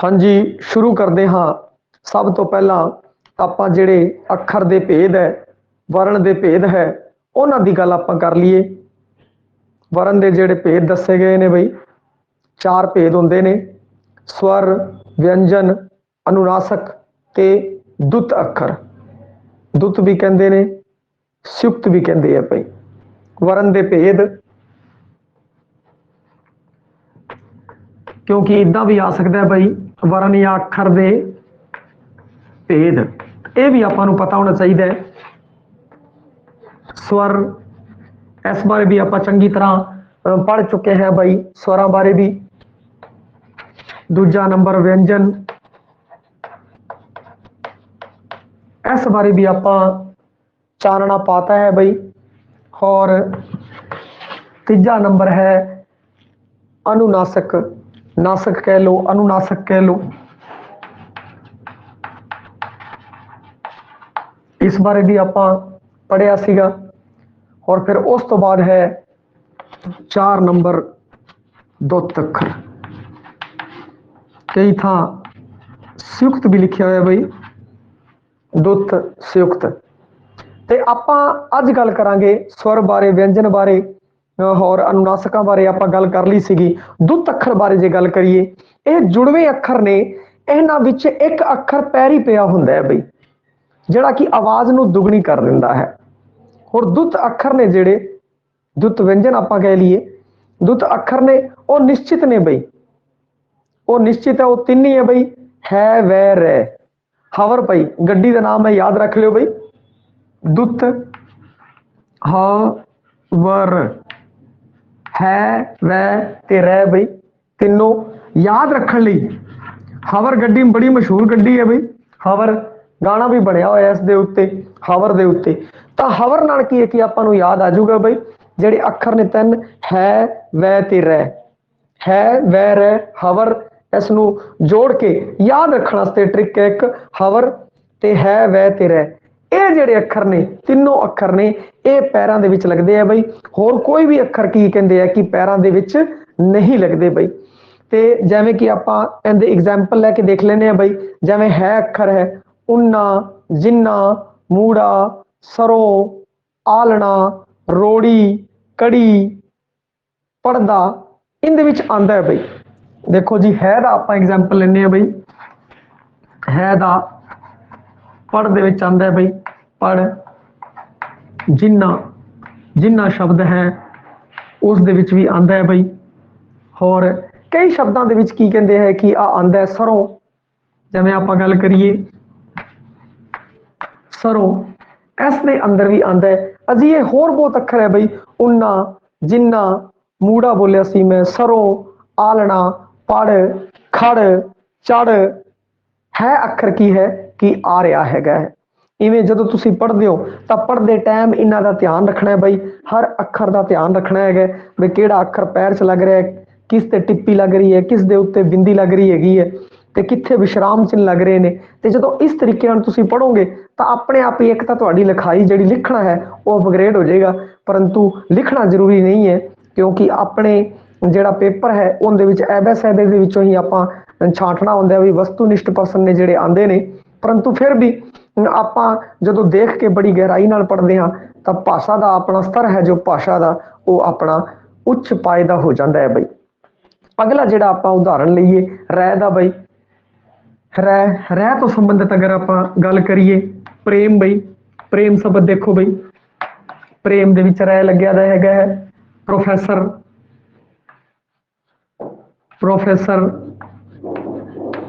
हाँ जी, शुरू करते हाँ। सब तो पहला ਆਪਾਂ ਜਿਹੜੇ ਅੱਖਰ ਦੇ ਭੇਦ ਹੈ, ਵਰਨ ਦੇ ਭੇਦ ਹੈ, ਉਹਨਾਂ ਦੀ ਗੱਲ ਆਪਾਂ ਕਰ ਲਈਏ। ਵਰਨ ਦੇ ਜਿਹੜੇ ਭੇਦ ਦੱਸੇ ਗਏ ਨੇ ਬਈ, 4 ਭੇਦ ਹੁੰਦੇ ਨੇ: ਸਵਰ, ਵਿਅੰਜਨ, ਅਨੁਨਾਸਕ ਤੇ ਦੁੱਤ ਅੱਖਰ। ਦੁੱਤ ਵੀ ਕਹਿੰਦੇ ਨੇ, ਸੰਯੁਕਤ ਵੀ ਕਹਿੰਦੇ ਆ ਬਈ। ਵਰਨ ਦੇ ਭੇਦ ਕਿਉਂਕਿ ਇਦਾਂ ਵੀ ਆ ਸਕਦਾ ਬਈ, ਵਰਨ ਜਾਂ ਅੱਖਰ ਦੇ ਭੇਦ, ਇਹ ਵੀ ਆਪਾਂ ਨੂੰ ਪਤਾ ਹੋਣਾ ਚਾਹੀਦਾ ਹੈ। ਸਵਰ, ਇਸ ਬਾਰੇ ਵੀ ਆਪਾਂ ਚੰਗੀ ਤਰ੍ਹਾਂ ਪੜ੍ਹ ਚੁੱਕੇ ਹਾਂ ਬਈ, ਸਵਰਾਂ ਬਾਰੇ ਵੀ। ਦੂਜਾ ਨੰਬਰ ਵਿਅੰਜਨ, ਇਸ ਬਾਰੇ ਵੀ ਆਪਾਂ ਚਾਨਣਾ ਪਾਤਾ ਹੈ ਬਈ। और तीजा नंबर है अनुनासक, नासक कह लो, अनुनासक कह लो। इस बारे भी आप पढ़िया सीगा। और फिर उस तो बाद है 4 नंबर दुत्त अखर। कई था संयुक्त भी लिखा हुआ बई, दुत्त संयुक्त। ते आपां अज गल करांगे स्वर बारे, व्यंजन बारे और अनुनासकां बारे आपां गल कर ली सीगी। दुत्त अखर बारे जे गल करिए, ये जुड़वे अखर ने, इन्हां विच एक अखर पैरी पिया हुंदा है बई, जिहड़ा कि आवाज़ नूं दुगनी कर दिंदा है। और दुत्त अखर ने जिहड़े दुत्त व्यंजन आपां कह लीए, दुत्त अखर ने वो निश्चित ने बई, वो निश्चित है, वो 3 ही है बई, है, वै, रै। हवर बई गड्डी का नाम है, याद रख लियो बई, दुत्त ह वर, है, वै ते रै बई, तीनों याद रखने लई। हवर गड्डी बड़ी मशहूर गड्डी है बई, हवर गाना भी बनया होया इस दे उत्ते, हवर दे उत्ते। तो हवर नाल की है कि आपां नूं याद आ जाऊगा बई, जिहड़े अखर ने 3, है, वै ते रै, है, वै, रै, हवर। इस नूं जोड़ के याद रखने वास्ते ट्रिक है एक, हवर ते है, वै ते रै। ये जिहड़े अखर ने, तीनों अखर ने, ये पैरां दे विच लगदे आ बई। होर कोई भी अखर की कहंदे आ कि पैरां दे विच नहीं लगदे बई। ते जिवें कि आपां इहदे एग्जाम्पल लैके देख लैंदे आ बई, जिवें है अखर है, उन्ना, जिन्ना, मूड़ा, सरों, आलना, रोड़ी, कड़ी, पड़दा, इहदे विच आंदा है बई। देखो जी, है दा आपां एग्जाम्पल लैंदे आ बई, है दा पढ़ दे विच आंदा है बई, पढ़। जिन्ना, जिन्ना शब्द है उस दे विच भी आंदा है बई। और कई शब्दां दे विच की कहंदे है कि आ आंदा है सरों, जिवें आपां गल करिए सरों, इस दे अंदर भी आंदा है। अजी ये होर बहुत अखर है बई, उन्ना, जिन्ना, मूड़ा बोलिया सी मैं, सरों, आलना, पड़, खड़, चढ़। है अखर की है कि आ रहा हैगा है। इवें जदों तुसीं पढ़दे हो तां पढ़दे टाइम इन्हां दा ध्यान रखना है बई, हर अखर दा ध्यान रखना है बई किहड़ा अखर पैर च लग रहा है, किस ते टिप्पी लग रही है, किस दे उत्ते बिंदी लग रही हैगी है, ते कित्थे विश्राम चिन्ह लग रहे ने। ते जदों इस तरीके नाल तुसीं पढ़ोगे तां अपने आप ही एक तां तुहाडी लिखाई जिहड़ी लिखना है वो अपग्रेड हो जाएगा। परंतु लिखना जरूरी नहीं है, क्योंकि अपने जिहड़ा पेपर है उहदे विच ABCD दे विचों ही आपां छांटना हुंदा है भी वस्तुनिष्ठ प्रश्न ने जिहड़े आंदे ने। परंतु फिर भी आपां जदों देख के बड़ी गहराई नाल पढ़दे हां तां भाषा दा अपना स्तर है जो भाषा दा वो अपना उच्च पायदा हो जाता है बई। अगला जिहड़ा आपां उदाहरण लईए रै दा बई, रै, रै तो संबंधित अगर आपां गल करिए प्रेम बई, प्रेम शब्द देखो बई, प्रेम दे विच रै लग्या दा हैगा है। प्रोफैसर, प्रोफैसर,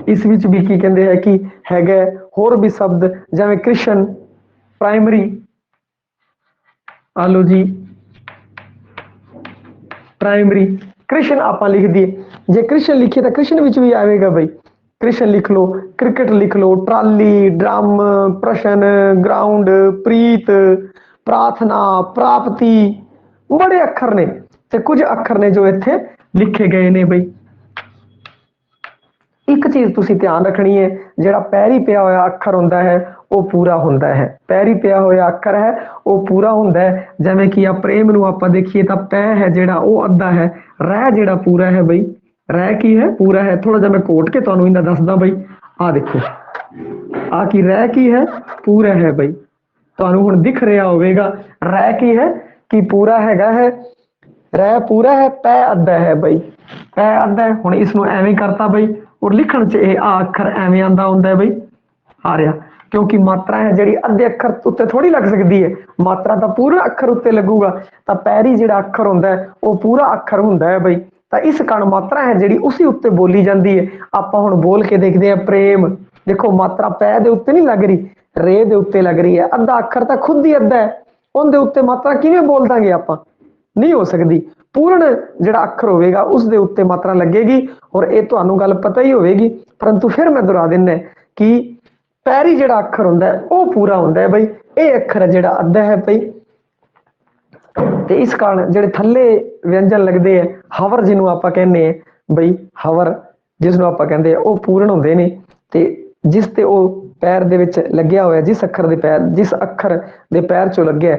इस विच भी की कहते हैं कि हैगा। होर भी शब्द जिवें कृष्ण, प्राइमरी, आलो जी प्राइमरी, कृष्ण आपां लिख दिए, जे कृष्ण लिखिए तो कृष्ण विच भी आएगा बई, कृष्ण लिख लो, क्रिकेट लिख लो, ट्राली, ड्रम, प्रश्न, ग्राउंड, प्रीत, प्रार्थना, प्राप्ति। बड़े अखर ने ते कुछ अखर ने जो इत्थे लिखे गए ने बई। एक चीज तुसीं ध्यान रखनी है, जिहड़ा पैरी पिया होया अखर हुंदा है वो पूरा हुंदा है, पैरी पिया होया अखर है वो पूरा हुंदा है। जिवें कि आ प्रेम नूं आपां देखिए तां पै है जिहड़ा वो अद्धा है, रै जिहड़ा पूरा है बई ਰਹਿ ਕੀ ਹੈ? ਪੂਰਾ ਹੈ। ਥੋੜਾ ਜਿਹਾ ਮੈਂ ਕੋਟ ਕੇ ਤੁਹਾਨੂੰ ਇਹਨਾਂ ਦੱਸਦਾ ਬਈ। ਆ ਦੇਖੋ, ਆ ਕੀ ਰਹਿ ਕੀ ਹੈ? ਪੂਰਾ ਹੈ ਬਈ। ਤੁਹਾਨੂੰ ਹੁਣ ਦਿਖ ਰਿਹਾ ਹੋਵੇਗਾ ਰਹਿ ਕੀ ਹੈ ਕਿ ਪੂਰਾ ਹੈਗਾ ਹੈ। ਰਹਿ ਪੂਰਾ ਹੈ, ਪੈ ਅੱਧਾ ਹੈ ਬਈ। ਪੈ ਅੱਧਾ ਹੈ। ਹੁਣ ਇਸ ਨੂੰ ਐਵੇਂ ਕਰਤਾ ਬਈ, ਔਰ ਲਿਖਣ ਚ ਇਹ ਆ ਅੱਖਰ ਐਵੇਂ ਆਂਦਾ ਹੁੰਦਾ ਬਈ, ਆ ਰਿਹਾ। ਕਿਉਂਕਿ ਮਾਤਰਾ ਹੈ ਜਿਹੜੀ ਅੱਧੇ ਅੱਖਰ ਉੱਤੇ ਥੋੜੀ ਲੱਗ ਸਕਦੀ ਹੈ, ਮਾਤਰਾ ਤਾਂ ਪੂਰਾ ਅੱਖਰ ਉੱਤੇ ਲੱਗੂਗਾ। ਤਾਂ ਪੈਰੀ ਜਿਹੜਾ ਅੱਖਰ ਹੁੰਦਾ ਹੈ ਉਹ ਪੂਰਾ ਅੱਖਰ ਹੁੰਦਾ ਹੈ ਬਈ। ਤਾਂ ਇਸ ਕਾਰਨ ਮਾਤਰਾ ਹੈ ਜਿਹੜੀ ਉਸੇ ਉੱਤੇ ਬੋਲੀ ਜਾਂਦੀ ਹੈ। ਆਪਾਂ ਹੁਣ ਬੋਲ ਕੇ ਦੇਖਦੇ ਹਾਂ ਪ੍ਰੇਮ। ਦੇਖੋ ਮਾਤਰਾ ਪੈ ਦੇ ਉੱਤੇ ਨਹੀਂ ਲੱਗ ਰਹੀ, ਰੇ ਦੇ ਉੱਤੇ ਲੱਗ ਰਹੀ ਹੈ। ਅੱਧਾ ਅੱਖਰ ਤਾਂ ਖੁਦ ਹੀ ਅੱਧਾ ਹੈ, ਉਹਦੇ ਉੱਤੇ ਮਾਤਰਾ ਕਿਵੇਂ ਬੋਲ ਦਾਂਗੇ ਆਪਾਂ? ਨਹੀਂ ਹੋ ਸਕਦੀ। ਪੂਰਨ ਜਿਹੜਾ ਅੱਖਰ ਹੋਵੇਗਾ ਉਸ ਦੇ ਉੱਤੇ ਮਾਤਰਾ ਲੱਗੇਗੀ। ਔਰ ਇਹ ਤੁਹਾਨੂੰ ਗੱਲ ਪਤਾ ਹੀ ਹੋਵੇਗੀ, ਪਰੰਤੂ ਫਿਰ ਮੈਂ ਦੁਹਰਾ ਦਿੰਦਾ ਕਿ ਪੈਰੀ ਜਿਹੜਾ ਅੱਖਰ ਹੁੰਦਾ ਹੈ ਉਹ ਪੂਰਾ ਹੁੰਦਾ ਹੈ ਬਈ। ਇਹ ਅੱਖਰ ਜਿਹੜਾ ਅੱਧਾ ਹੈ ਬਈ। ਤੇ ਇਸ ਕਾਰਨ ਜਿਹੜੇ ਥੱਲੇ ਵਿਅੰਜਨ ਲੱਗਦੇ ਆ, ਹਵਰ ਜਿਹਨੂੰ ਆਪਾਂ ਕਹਿੰਦੇ ਆ ਬਈ, ਹਵਰ ਜਿਸਨੂੰ ਆਪਾਂ ਕਹਿੰਦੇ ਆ, ਉਹ ਪੂਰਨ ਹੁੰਦੇ ਨੇ। ਤੇ ਜਿਸ ਤੇ ਉਹ ਪੈਰ ਦੇ ਵਿੱਚ ਲੱਗਿਆ ਹੋਇਆ, ਜਿਸ ਅੱਖਰ ਦੇ ਪੈਰ, ਜਿਸ ਅੱਖਰ ਦੇ ਪੈਰ ਚੋਂ ਲੱਗਿਆ,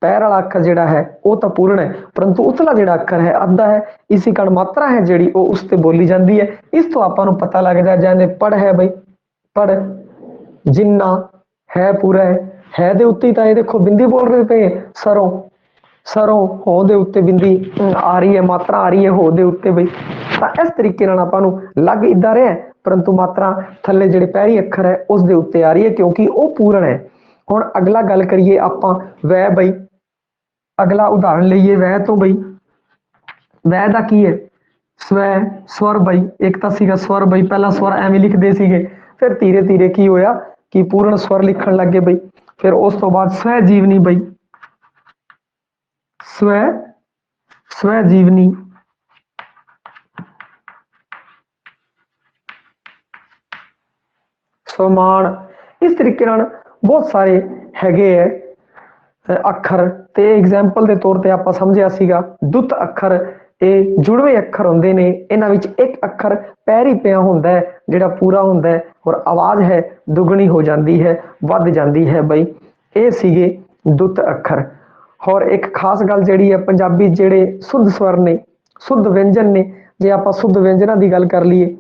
ਪੈਰ ਵਾਲਾ ਅੱਖਰ ਜਿਹੜਾ ਹੈ ਉਹ ਤਾਂ ਪੂਰਨ ਹੈ, ਪਰੰਤੂ ਉਤਲਾ ਜਿਹੜਾ ਅੱਖਰ ਹੈ ਅੱਧਾ ਹੈ। ਇਸੇ ਕਾਰਨ ਮਾਤਰਾ ਹੈ ਜਿਹੜੀ ਉਹ ਉਸ ਤੇ ਬੋਲੀ ਜਾਂਦੀ ਹੈ। ਇਸ ਤੋਂ ਆਪਾਂ ਨੂੰ ਪਤਾ ਲੱਗਦਾ ਜਿਵੇਂ ਪੜ ਹੈ ਬਈ, ਪੜ ਜਿੰਨਾ ਹੈ ਪੂਰਾ ਹੈ ਦੇ ਉੱਤੇ ਤਾਂ ਇਹ ਦੇਖੋ ਬਿੰਦੀ ਬੋਲ ਰਹੇ ਪਏ ਸਰੋਂ, ਸਰੋਂ ਹੋ ਦੇ ਉੱਤੇ ਬਿੰਦੀ ਆ ਰਹੀ ਹੈ, ਮਾਤਰਾ ਆ ਰਹੀ ਹੈ ਹੋ ਦੇ ਉੱਤੇ ਬਈ। ਤਾਂ ਇਸ ਤਰੀਕੇ ਨਾਲ ਆਪਾਂ ਨੂੰ ਲੱਗ ਇੱਦਾਂ ਰਿਹਾ, ਪਰੰਤੂ ਮਾਤਰਾ ਥੱਲੇ ਜਿਹੜੇ ਪੈਰੀ ਅੱਖਰ ਹੈ ਉਸ ਦੇ ਉੱਤੇ ਆ ਰਹੀ ਹੈ ਕਿਉਂਕਿ ਉਹ ਪੂਰਨ ਹੈ। ਹੁਣ ਅਗਲਾ ਗੱਲ ਕਰੀਏ ਆਪਾਂ ਵੈ ਬਈ। ਅਗਲਾ ਉਦਾਹਰਣ ਲਈਏ ਵੈ ਤੋਂ ਬਈ। ਵੈ ਦਾ ਕੀ ਹੈ? ਸਵੈ ਸਵਰ ਬਈ। ਇੱਕ ਤਾਂ ਸੀਗਾ ਸਵਰ ਬਈ, ਪਹਿਲਾਂ ਸਵਰ ਐਵੇਂ ਲਿਖਦੇ ਸੀਗੇ, ਫਿਰ ਧੀਰੇ ਧੀਰੇ ਕੀ ਹੋਇਆ ਕਿ ਪੂਰਨ ਸਵਰ ਲਿਖਣ ਲੱਗੇ ਬਈ। ਫਿਰ ਉਸ ਤੋਂ ਬਾਅਦ ਸਵੈ ਜੀਵਨੀ ਬਈ, ਸਵੈ ਸਵੈ ਜੀਵਨੀ। ਸਮਾਨ। ਇਸ ਤਰੀਕੇ ਨਾਲ ਬਹੁਤ ਸਾਰੇ ਹੈਗੇ ਹੈ ਅੱਖਰ। ਤੇ ਐਗਜ਼ਾਮਪਲ ਦੇ ਤੌਰ ਤੇ ਆਪਾਂ ਸਮਝਿਆ ਸੀਗਾ ਦੁੱਤ ਅੱਖਰ। ਇਹ ਜੁੜਵੇਂ ਅੱਖਰ ਹੁੰਦੇ ਨੇ, ਇਹਨਾਂ ਵਿੱਚ ਇੱਕ ਅੱਖਰ ਪੈਰੀ ਪਿਆ ਹੁੰਦਾ ਹੈ ਜਿਹੜਾ ਪੂਰਾ ਹੁੰਦਾ ਹੈ, ਔਰ ਆਵਾਜ਼ ਹੈ ਦੁੱਗਣੀ ਹੋ ਜਾਂਦੀ ਹੈ, ਵੱਧ ਜਾਂਦੀ ਹੈ ਬਈ। ਇਹ ਸੀਗੇ ਦੁੱਤ ਅੱਖਰ। ਹੋਰ ਇੱਕ ਖਾਸ ਗੱਲ ਜਿਹੜੀ ਹੈ, ਪੰਜਾਬੀ ਜਿਹੜੇ ਸ਼ੁੱਧ ਸਵਰ ਨੇ, ਸ਼ੁੱਧ ਵਿਅੰਜਨ ਨੇ, ਜੇ ਆਪਾਂ ਸ਼ੁੱਧ ਵਿਅੰਜਨਾਂ ਦੀ ਗੱਲ ਕਰ ਲਈਏ,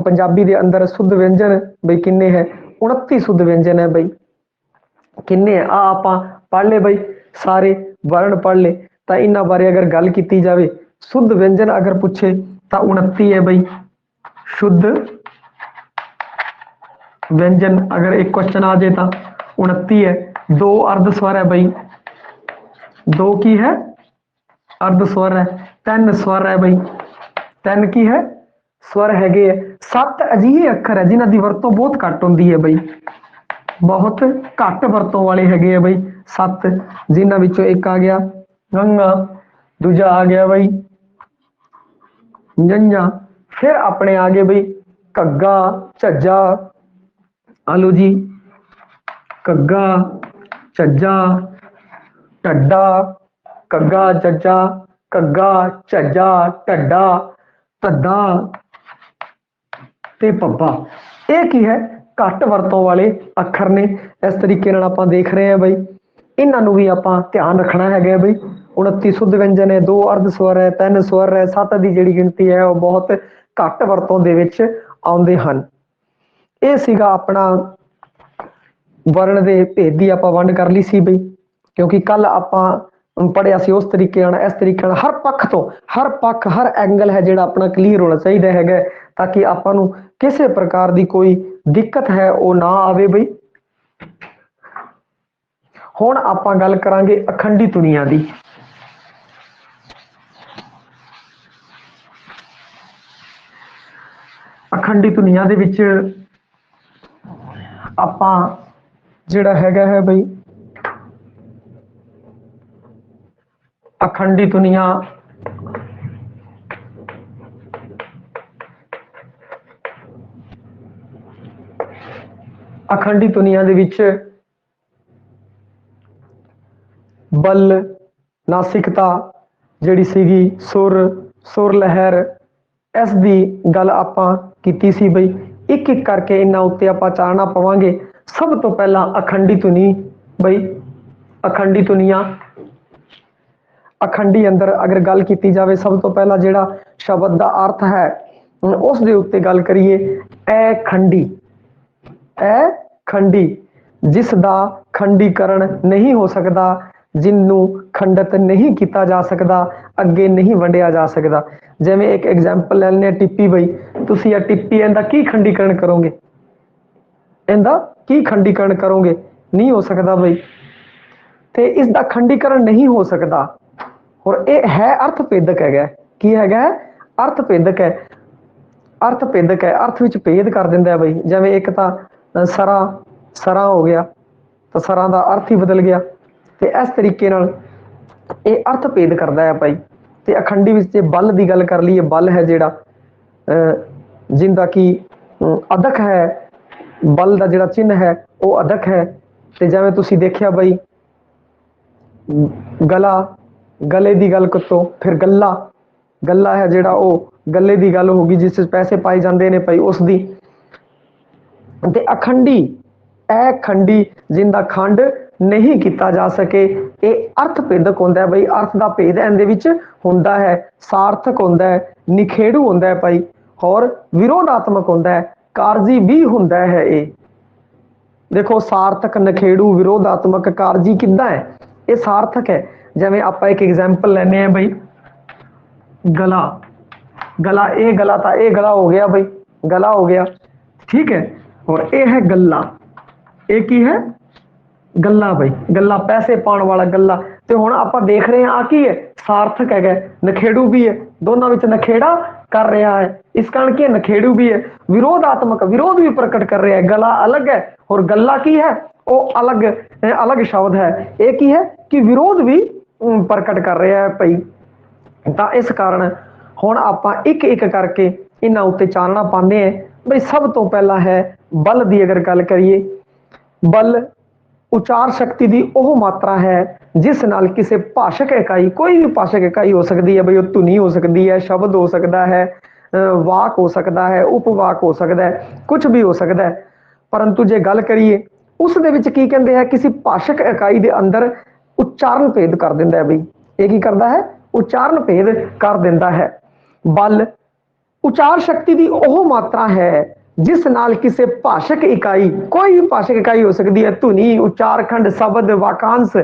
ਪੰਜਾਬੀ ਦੇ ਅੰਦਰ ਸ਼ੁੱਧ ਵਿਅੰਜਨ ਬਈ ਕਿੰਨੇ ਹੈ? 29 ਸ਼ੁੱਧ ਵਿਅੰਜਨ ਹੈ ਬਈ। ਕਿੰਨੇ ਆ ਆਪਾਂ ਪੜ੍ਹ ਲਏ ਬਈ, ਸਾਰੇ ਵਰਣ ਪੜ੍ਹ ਲਏ। ਤਾਂ ਇਹਨਾਂ ਬਾਰੇ ਅਗਰ ਗੱਲ ਕੀਤੀ ਜਾਵੇ, ਸ਼ੁੱਧ ਵਿਅੰਜਨ ਅਗਰ ਪੁੱਛੇ ਤਾਂ 29 ਹੈ ਬਈ ਸ਼ੁੱਧ ਵਿਅੰਜਨ। ਅਗਰ ਇੱਕ ਕੁਐਸਚਨ ਆ ਜਾਏ ਤਾਂ 29 ਹੈ। 2 ਅਰਧ ਸਵਰ ਹੈ ਬਈ, 2 ਕੀ ਹੈ? ਅਰਧ ਸਵਰ ਹੈ। 3 ਸਵਰ ਹੈ ਬਈ, 3 ਕੀ ਹੈ? ਸਵਰ ਹੈਗੇ ਹੈ। 7 ਅਜਿਹੇ ਅੱਖਰ ਹੈ ਜਿਨ੍ਹਾਂ ਦੀ ਵਰਤੋਂ ਬਹੁਤ ਘੱਟ ਹੁੰਦੀ ਹੈ ਬਈ, ਬਹੁਤ ਘੱਟ ਵਰਤੋਂ ਵਾਲੇ ਹੈਗੇ ਆ ਬਈ 7, ਜਿਨ੍ਹਾਂ ਵਿੱਚੋਂ ਇੱਕ ਆ ਗਿਆ ਗੰਗਾ, ਦੂਜਾ ਆ ਗਿਆ ਬਈ ਜੰਝਾਂ, ਫਿਰ ਆਪਣੇ ਆ ਗਏ ਬਈ ਘੱਗਾ, ਝੱਝਾ। ਆਲੋ ਜੀ, ਘੱਗਾ, ਝੱਝਾ, ਢੱਡਾ, ਘੱਗਾ, ਝੱਝਾ, ਘੱਗਾ, ਝੱਝਾ, ਢੱਡਾ, ਧੱਧਾ ਤੇ ਪੱਪਾ। ਇਹ ਕੀ ਹੈ? ਘੱਟ ਵਰਤੋਂ ਵਾਲੇ ਅੱਖਰ ਨੇ। ਇਸ ਤਰੀਕੇ ਨਾਲ ਆਪਾਂ ਦੇਖ ਰਹੇ ਹਾਂ ਬਈ, ਇਹਨਾਂ ਨੂੰ ਵੀ ਆਪਾਂ ਧਿਆਨ ਰੱਖਣਾ ਹੈਗਾ ਬਈ। 29 ਸ਼ੁੱਧ ਵਿਅੰਜਨ ਹੈ, 2 ਅਰਧ ਸਵਰ ਹੈ, 3 ਸਵਰ ਹੈ, 7 ਦੀ ਜਿਹੜੀ ਗਿਣਤੀ ਹੈ ਉਹ ਬਹੁਤ ਘੱਟ ਵਰਤੋਂ ਦੇ ਵਿੱਚ ਆਉਂਦੇ ਹਨ। ਇਹ ਸੀਗਾ ਆਪਣਾ ਵਰਣ ਦੇ ਭੇਦ ਦੀ ਆਪਾਂ ਵੰਡ ਕਰ ਲਈ ਸੀ ਬਈ, ਕਿਉਂਕਿ ਕੱਲ ਆਪਾਂ ਪੜ੍ਹਿਆ ਸੀ ਉਸ ਤਰੀਕੇ ਨਾਲ। ਇਸ ਤਰੀਕੇ ਨਾਲ ਹਰ ਪੱਖ ਤੋਂ, ਹਰ ਪੱਖ, ਹਰ ਐਂਗਲ ਹੈ ਜਿਹੜਾ ਆਪਣਾ ਕਲੀਅਰ ਹੋਣਾ ਚਾਹੀਦਾ ਹੈਗਾ, ਤਾਂ ਕਿ ਆਪਾਂ ਨੂੰ ਕਿਸੇ ਪ੍ਰਕਾਰ ਦੀ ਕੋਈ ਦਿੱਕਤ ਹੈ ਉਹ ਨਾ ਆਵੇ ਬਈ। ਹੁਣ ਆਪਾਂ ਗੱਲ ਕਰਾਂਗੇ ਅਖੰਡੀ ਧੁਨੀਆਂ ਦੀ। ਅਖੰਡੀ ਧੁਨੀਆਂ ਦੇ ਵਿੱਚ ਆਪਾਂ ਜਿਹੜਾ ਹੈਗਾ ਹੈ ਬਈ, ਅਖੰਡੀ ਧੁਨੀਆਂ ਅਖੰਡੀ ਧੁਨੀਆਂ ਦੇ ਵਿੱਚ ਬਲ, ਨਾਸਿਕਤਾ ਜਿਹੜੀ ਸੀਗੀ, ਸੁਰ, ਸੁਰ ਲਹਿਰ, ਇਸ ਦੀ ਗੱਲ ਆਪਾਂ ਕੀਤੀ ਸੀ ਬਈ। ਇੱਕ ਇੱਕ ਕਰਕੇ ਇਹਨਾਂ ਉੱਤੇ ਆਪਾਂ ਚਾੜਨਾ ਪਵਾਂਗੇ। ਸਭ ਤੋਂ ਪਹਿਲਾਂ ਅਖੰਡੀ ਧੁਨੀ ਬਈ, ਅਖੰਡੀ ਧੁਨੀਆਂ। ਅਖੰਡੀ ਅੰਦਰ ਅਗਰ ਗੱਲ ਕੀਤੀ ਜਾਵੇ, ਸਭ ਤੋਂ ਪਹਿਲਾਂ ਜਿਹੜਾ ਸ਼ਬਦ ਦਾ ਅਰਥ ਹੈ ਉਸ ਦੇ ਉੱਤੇ ਗੱਲ ਕਰੀਏ, ਐ ਖੰਡੀ ਜਿਸ ਦਾ ਖੰਡੀਕਰਨ ਨਹੀਂ ਹੋ ਸਕਦਾ, ਜਿਹਨੂੰ ਖੰਡਿਤ ਨਹੀਂ ਕੀਤਾ ਜਾ ਸਕਦਾ, ਅੱਗੇ ਨਹੀਂ ਵੰਡਿਆ ਜਾ ਸਕਦਾ। ਜਿਵੇਂ ਇੱਕ ਐਗਜ਼ਾਮਪਲ ਲੈ ਲੈਂਦੇ ਹਾਂ, ਟਿੱਪੀ ਬਈ, ਤੁਸੀਂ ਇਹ ਟਿੱਪੀ ਇਹਦਾ ਕੀ ਖੰਡੀਕਰਨ ਕਰੋਗੇ? ਇਹਦਾ ਕੀ ਖੰਡੀਕਰਨ ਕਰੋਗੇ? ਨਹੀਂ ਹੋ ਸਕਦਾ ਬਈ। ਤੇ ਇਸ ਦਾ ਖੰਡੀਕਰਨ ਨਹੀਂ ਹੋ ਸਕਦਾ। ਔਰ ਇਹ ਹੈ ਅਰਥ ਭੇਦਕ ਹੈਗਾ। ਕੀ ਹੈਗਾ? ਅਰਥ ਭੇਦਕ ਹੈ। ਅਰਥ ਭੇਦਕ ਹੈ, ਅਰਥ ਵਿੱਚ ਭੇਦ ਕਰ ਦਿੰਦਾ ਹੈ ਬਈ। ਜਿਵੇਂ ਇੱਕ ਤਾਂ ਸਰਾਂ ਹੋ ਗਿਆ, ਤਾਂ ਸਰਾਂ ਦਾ ਅਰਥ ਹੀ ਬਦਲ ਗਿਆ। ਤੇ ਇਸ ਤਰੀਕੇ ਨਾਲ ਇਹ ਅਰਥ ਭੇਦ ਕਰਦਾ ਹੈ ਭਾਈ। ਤੇ ਅਖੰਡੀ ਵਿੱਚ ਜੇ ਬਲ ਦੀ ਗੱਲ ਕਰ ਲਈਏ, ਬਲ ਹੈ ਜਿਹੜਾ ਜਿੰਦਾ ਕਿ ਅਦਕ ਹੈ, ਬਲ ਦਾ ਜਿਹੜਾ ਚਿੰਨ੍ਹ ਹੈ ਉਹ ਅਦਕ ਹੈ। ਤੇ ਜਿਵੇਂ ਤੁਸੀਂ ਦੇਖਿਆ ਬਈ, ਗਲੇ ਦੀ ਗੱਲ ਕਰੋ, ਫਿਰ ਗੱਲਾ ਹੈ ਜਿਹੜਾ ਉਹ ਗੱਲੇ ਦੀ ਗੱਲ ਹੋ ਗਈ, ਜਿਸ ਵਿੱਚ ਪੈਸੇ ਪਾਏ ਜਾਂਦੇ ਨੇ ਭਾਈ, ਉਸ ਦੀ। ਤੇ ਅਖੰਡੀ, ਇਹ ਖੰਡੀ ਜਿੰਦਾ ਖੰਡ ਨਹੀਂ ਕੀਤਾ ਜਾ ਸਕੇ, ਇਹ ਅਰਥ ਭੇਦਕ ਹੁੰਦਾ ਹੈ ਬਈ। ਅਰਥ ਦਾ ਭੇਦ ਇਹਦੇ ਵਿੱਚ ਹੁੰਦਾ ਹੈ, ਸਾਰਥਕ ਹੁੰਦਾ ਹੈ, ਨਿਖੇੜੂ ਹੁੰਦਾ ਹੈ ਭਾਈ, ਔਰ ਵਿਰੋਧਾਤਮਕ ਹੁੰਦਾ ਹੈ, ਕਾਰਜੀ ਵੀ ਹੁੰਦਾ ਹੈ। ਇਹ ਦੇਖੋ, ਸਾਰਥਕ, ਨਖੇੜੂ, ਵਿਰੋਧਾਤਮਕ, ਕਾਰਜੀ ਕਿੱਦਾਂ ਹੈ? ਇਹ ਸਾਰਥਕ ਹੈ। ਜਿਵੇਂ ਆਪਾਂ ਇੱਕ ਐਗਜ਼ਾਮਪਲ ਲੈਂਦੇ ਹਾਂ ਬਈ, ਗਲਾ ਇਹ ਗਲਾ, ਤਾਂ ਇਹ ਗਲਾ ਹੋ ਗਿਆ ਬਈ, ਗਲਾ ਹੋ ਗਿਆ, ਠੀਕ ਹੈ। ਔਰ ਇਹ ਹੈ ਗੱਲਾ, ਇਹ ਕੀ ਹੈ? ਗੱਲਾ ਬਈ, ਗੱਲਾ ਪੈਸੇ ਪਾਉਣ ਵਾਲਾ ਗੱਲਾ। ਤੇ ਹੁਣ ਆਪਾਂ ਦੇਖ ਰਹੇ ਹਾਂ ਆ ਕੀ ਹੈ? ਸਾਰਥਕ ਹੈਗਾ, ਨਖੇੜੂ ਵੀ ਹੈ, ਦੋਨਾਂ ਵਿੱਚ ਨਖੇੜਾ ਕਰ ਰਿਹਾ ਹੈ, ਇਸ ਕਾਰਨ ਕੀ ਹੈ? ਨਖੇੜੂ ਵੀ ਹੈ। ਵਿਰੋਧਾਤਮਕ, ਵਿਰੋਧ ਵੀ ਪ੍ਰਗਟ ਕਰ ਰਿਹਾ ਹੈ। ਗਲਾ ਅਲੱਗ ਹੈ ਔਰ ਗੱਲਾ ਕੀ ਹੈ? ਉਹ ਅਲੱਗ ਸ਼ਬਦ ਹੈ। ਇਹ ਕੀ ਹੈ ਕਿ ਵਿਰੋਧ ਵੀ ਪ੍ਰਗਟ ਕਰ ਰਿਹਾ ਹੈ ਭਾਈ। ਤਾਂ ਇਸ ਕਾਰਨ ਹੁਣ ਆਪਾਂ ਇੱਕ ਇੱਕ ਕਰਕੇ ਇਹਨਾਂ ਉੱਤੇ ਚਾਨਣਾ ਪਾਉਂਦੇ ਹਾਂ ਬਈ। ਸਭ ਤੋਂ ਪਹਿਲਾਂ ਹੈ ਬਲ ਦੀ ਅਗਰ ਗੱਲ ਕਰੀਏ, ਬਲ ਉਚਾਰ ਸ਼ਕਤੀ ਦੀ ਉਹ ਮਾਤਰਾ ਹੈ ਜਿਸ ਨਾਲ ਕਿਸੇ ਭਾਸ਼ਕ ਇਕਾਈ, ਕੋਈ ਵੀ ਭਾਸ਼ਕ ਇਕਾਈ ਹੋ ਸਕਦੀ ਹੈ ਬਈ, ਉਹ ਧੁਨੀ ਹੋ ਸਕਦੀ ਹੈ, ਸ਼ਬਦ ਹੋ ਸਕਦਾ ਹੈ, ਵਾਕ ਹੋ ਸਕਦਾ ਹੈ, ਉਪਵਾਕ ਹੋ ਸਕਦਾ ਹੈ, ਕੁਝ ਵੀ ਹੋ ਸਕਦਾ ਹੈ। ਪਰੰਤੂ ਜੇ ਗੱਲ ਕਰੀਏ ਉਸ ਦੇ ਵਿੱਚ ਕੀ ਕਹਿੰਦੇ ਹੈ, ਕਿਸੇ ਭਾਸ਼ਕ ਇਕਾਈ ਦੇ ਅੰਦਰ ਉਚਾਰਨ ਭੇਦ ਕਰ ਦਿੰਦਾ ਹੈ ਬਈ। ਇਹ ਕੀ ਕਰਦਾ ਹੈ? ਉਚਾਰਨ ਭੇਦ ਕਰ ਦਿੰਦਾ ਹੈ। ਬਲ ਉਚਾਰ ਸ਼ਕਤੀ ਦੀ ਉਹ ਮਾਤਰਾ ਹੈ ਜਿਸ ਨਾਲ ਕਿਸੇ ਭਾਸ਼ਕ ਇਕਾਈ, ਕੋਈ ਵੀ ਭਾਸ਼ਕ ਇਕਾਈ ਹੋ ਸਕਦੀ ਹੈ, ਧੁਨੀ, ਉਚਾਰਖੰਡ, ਸ਼ਬਦ, ਵਾਕਾਂਸ਼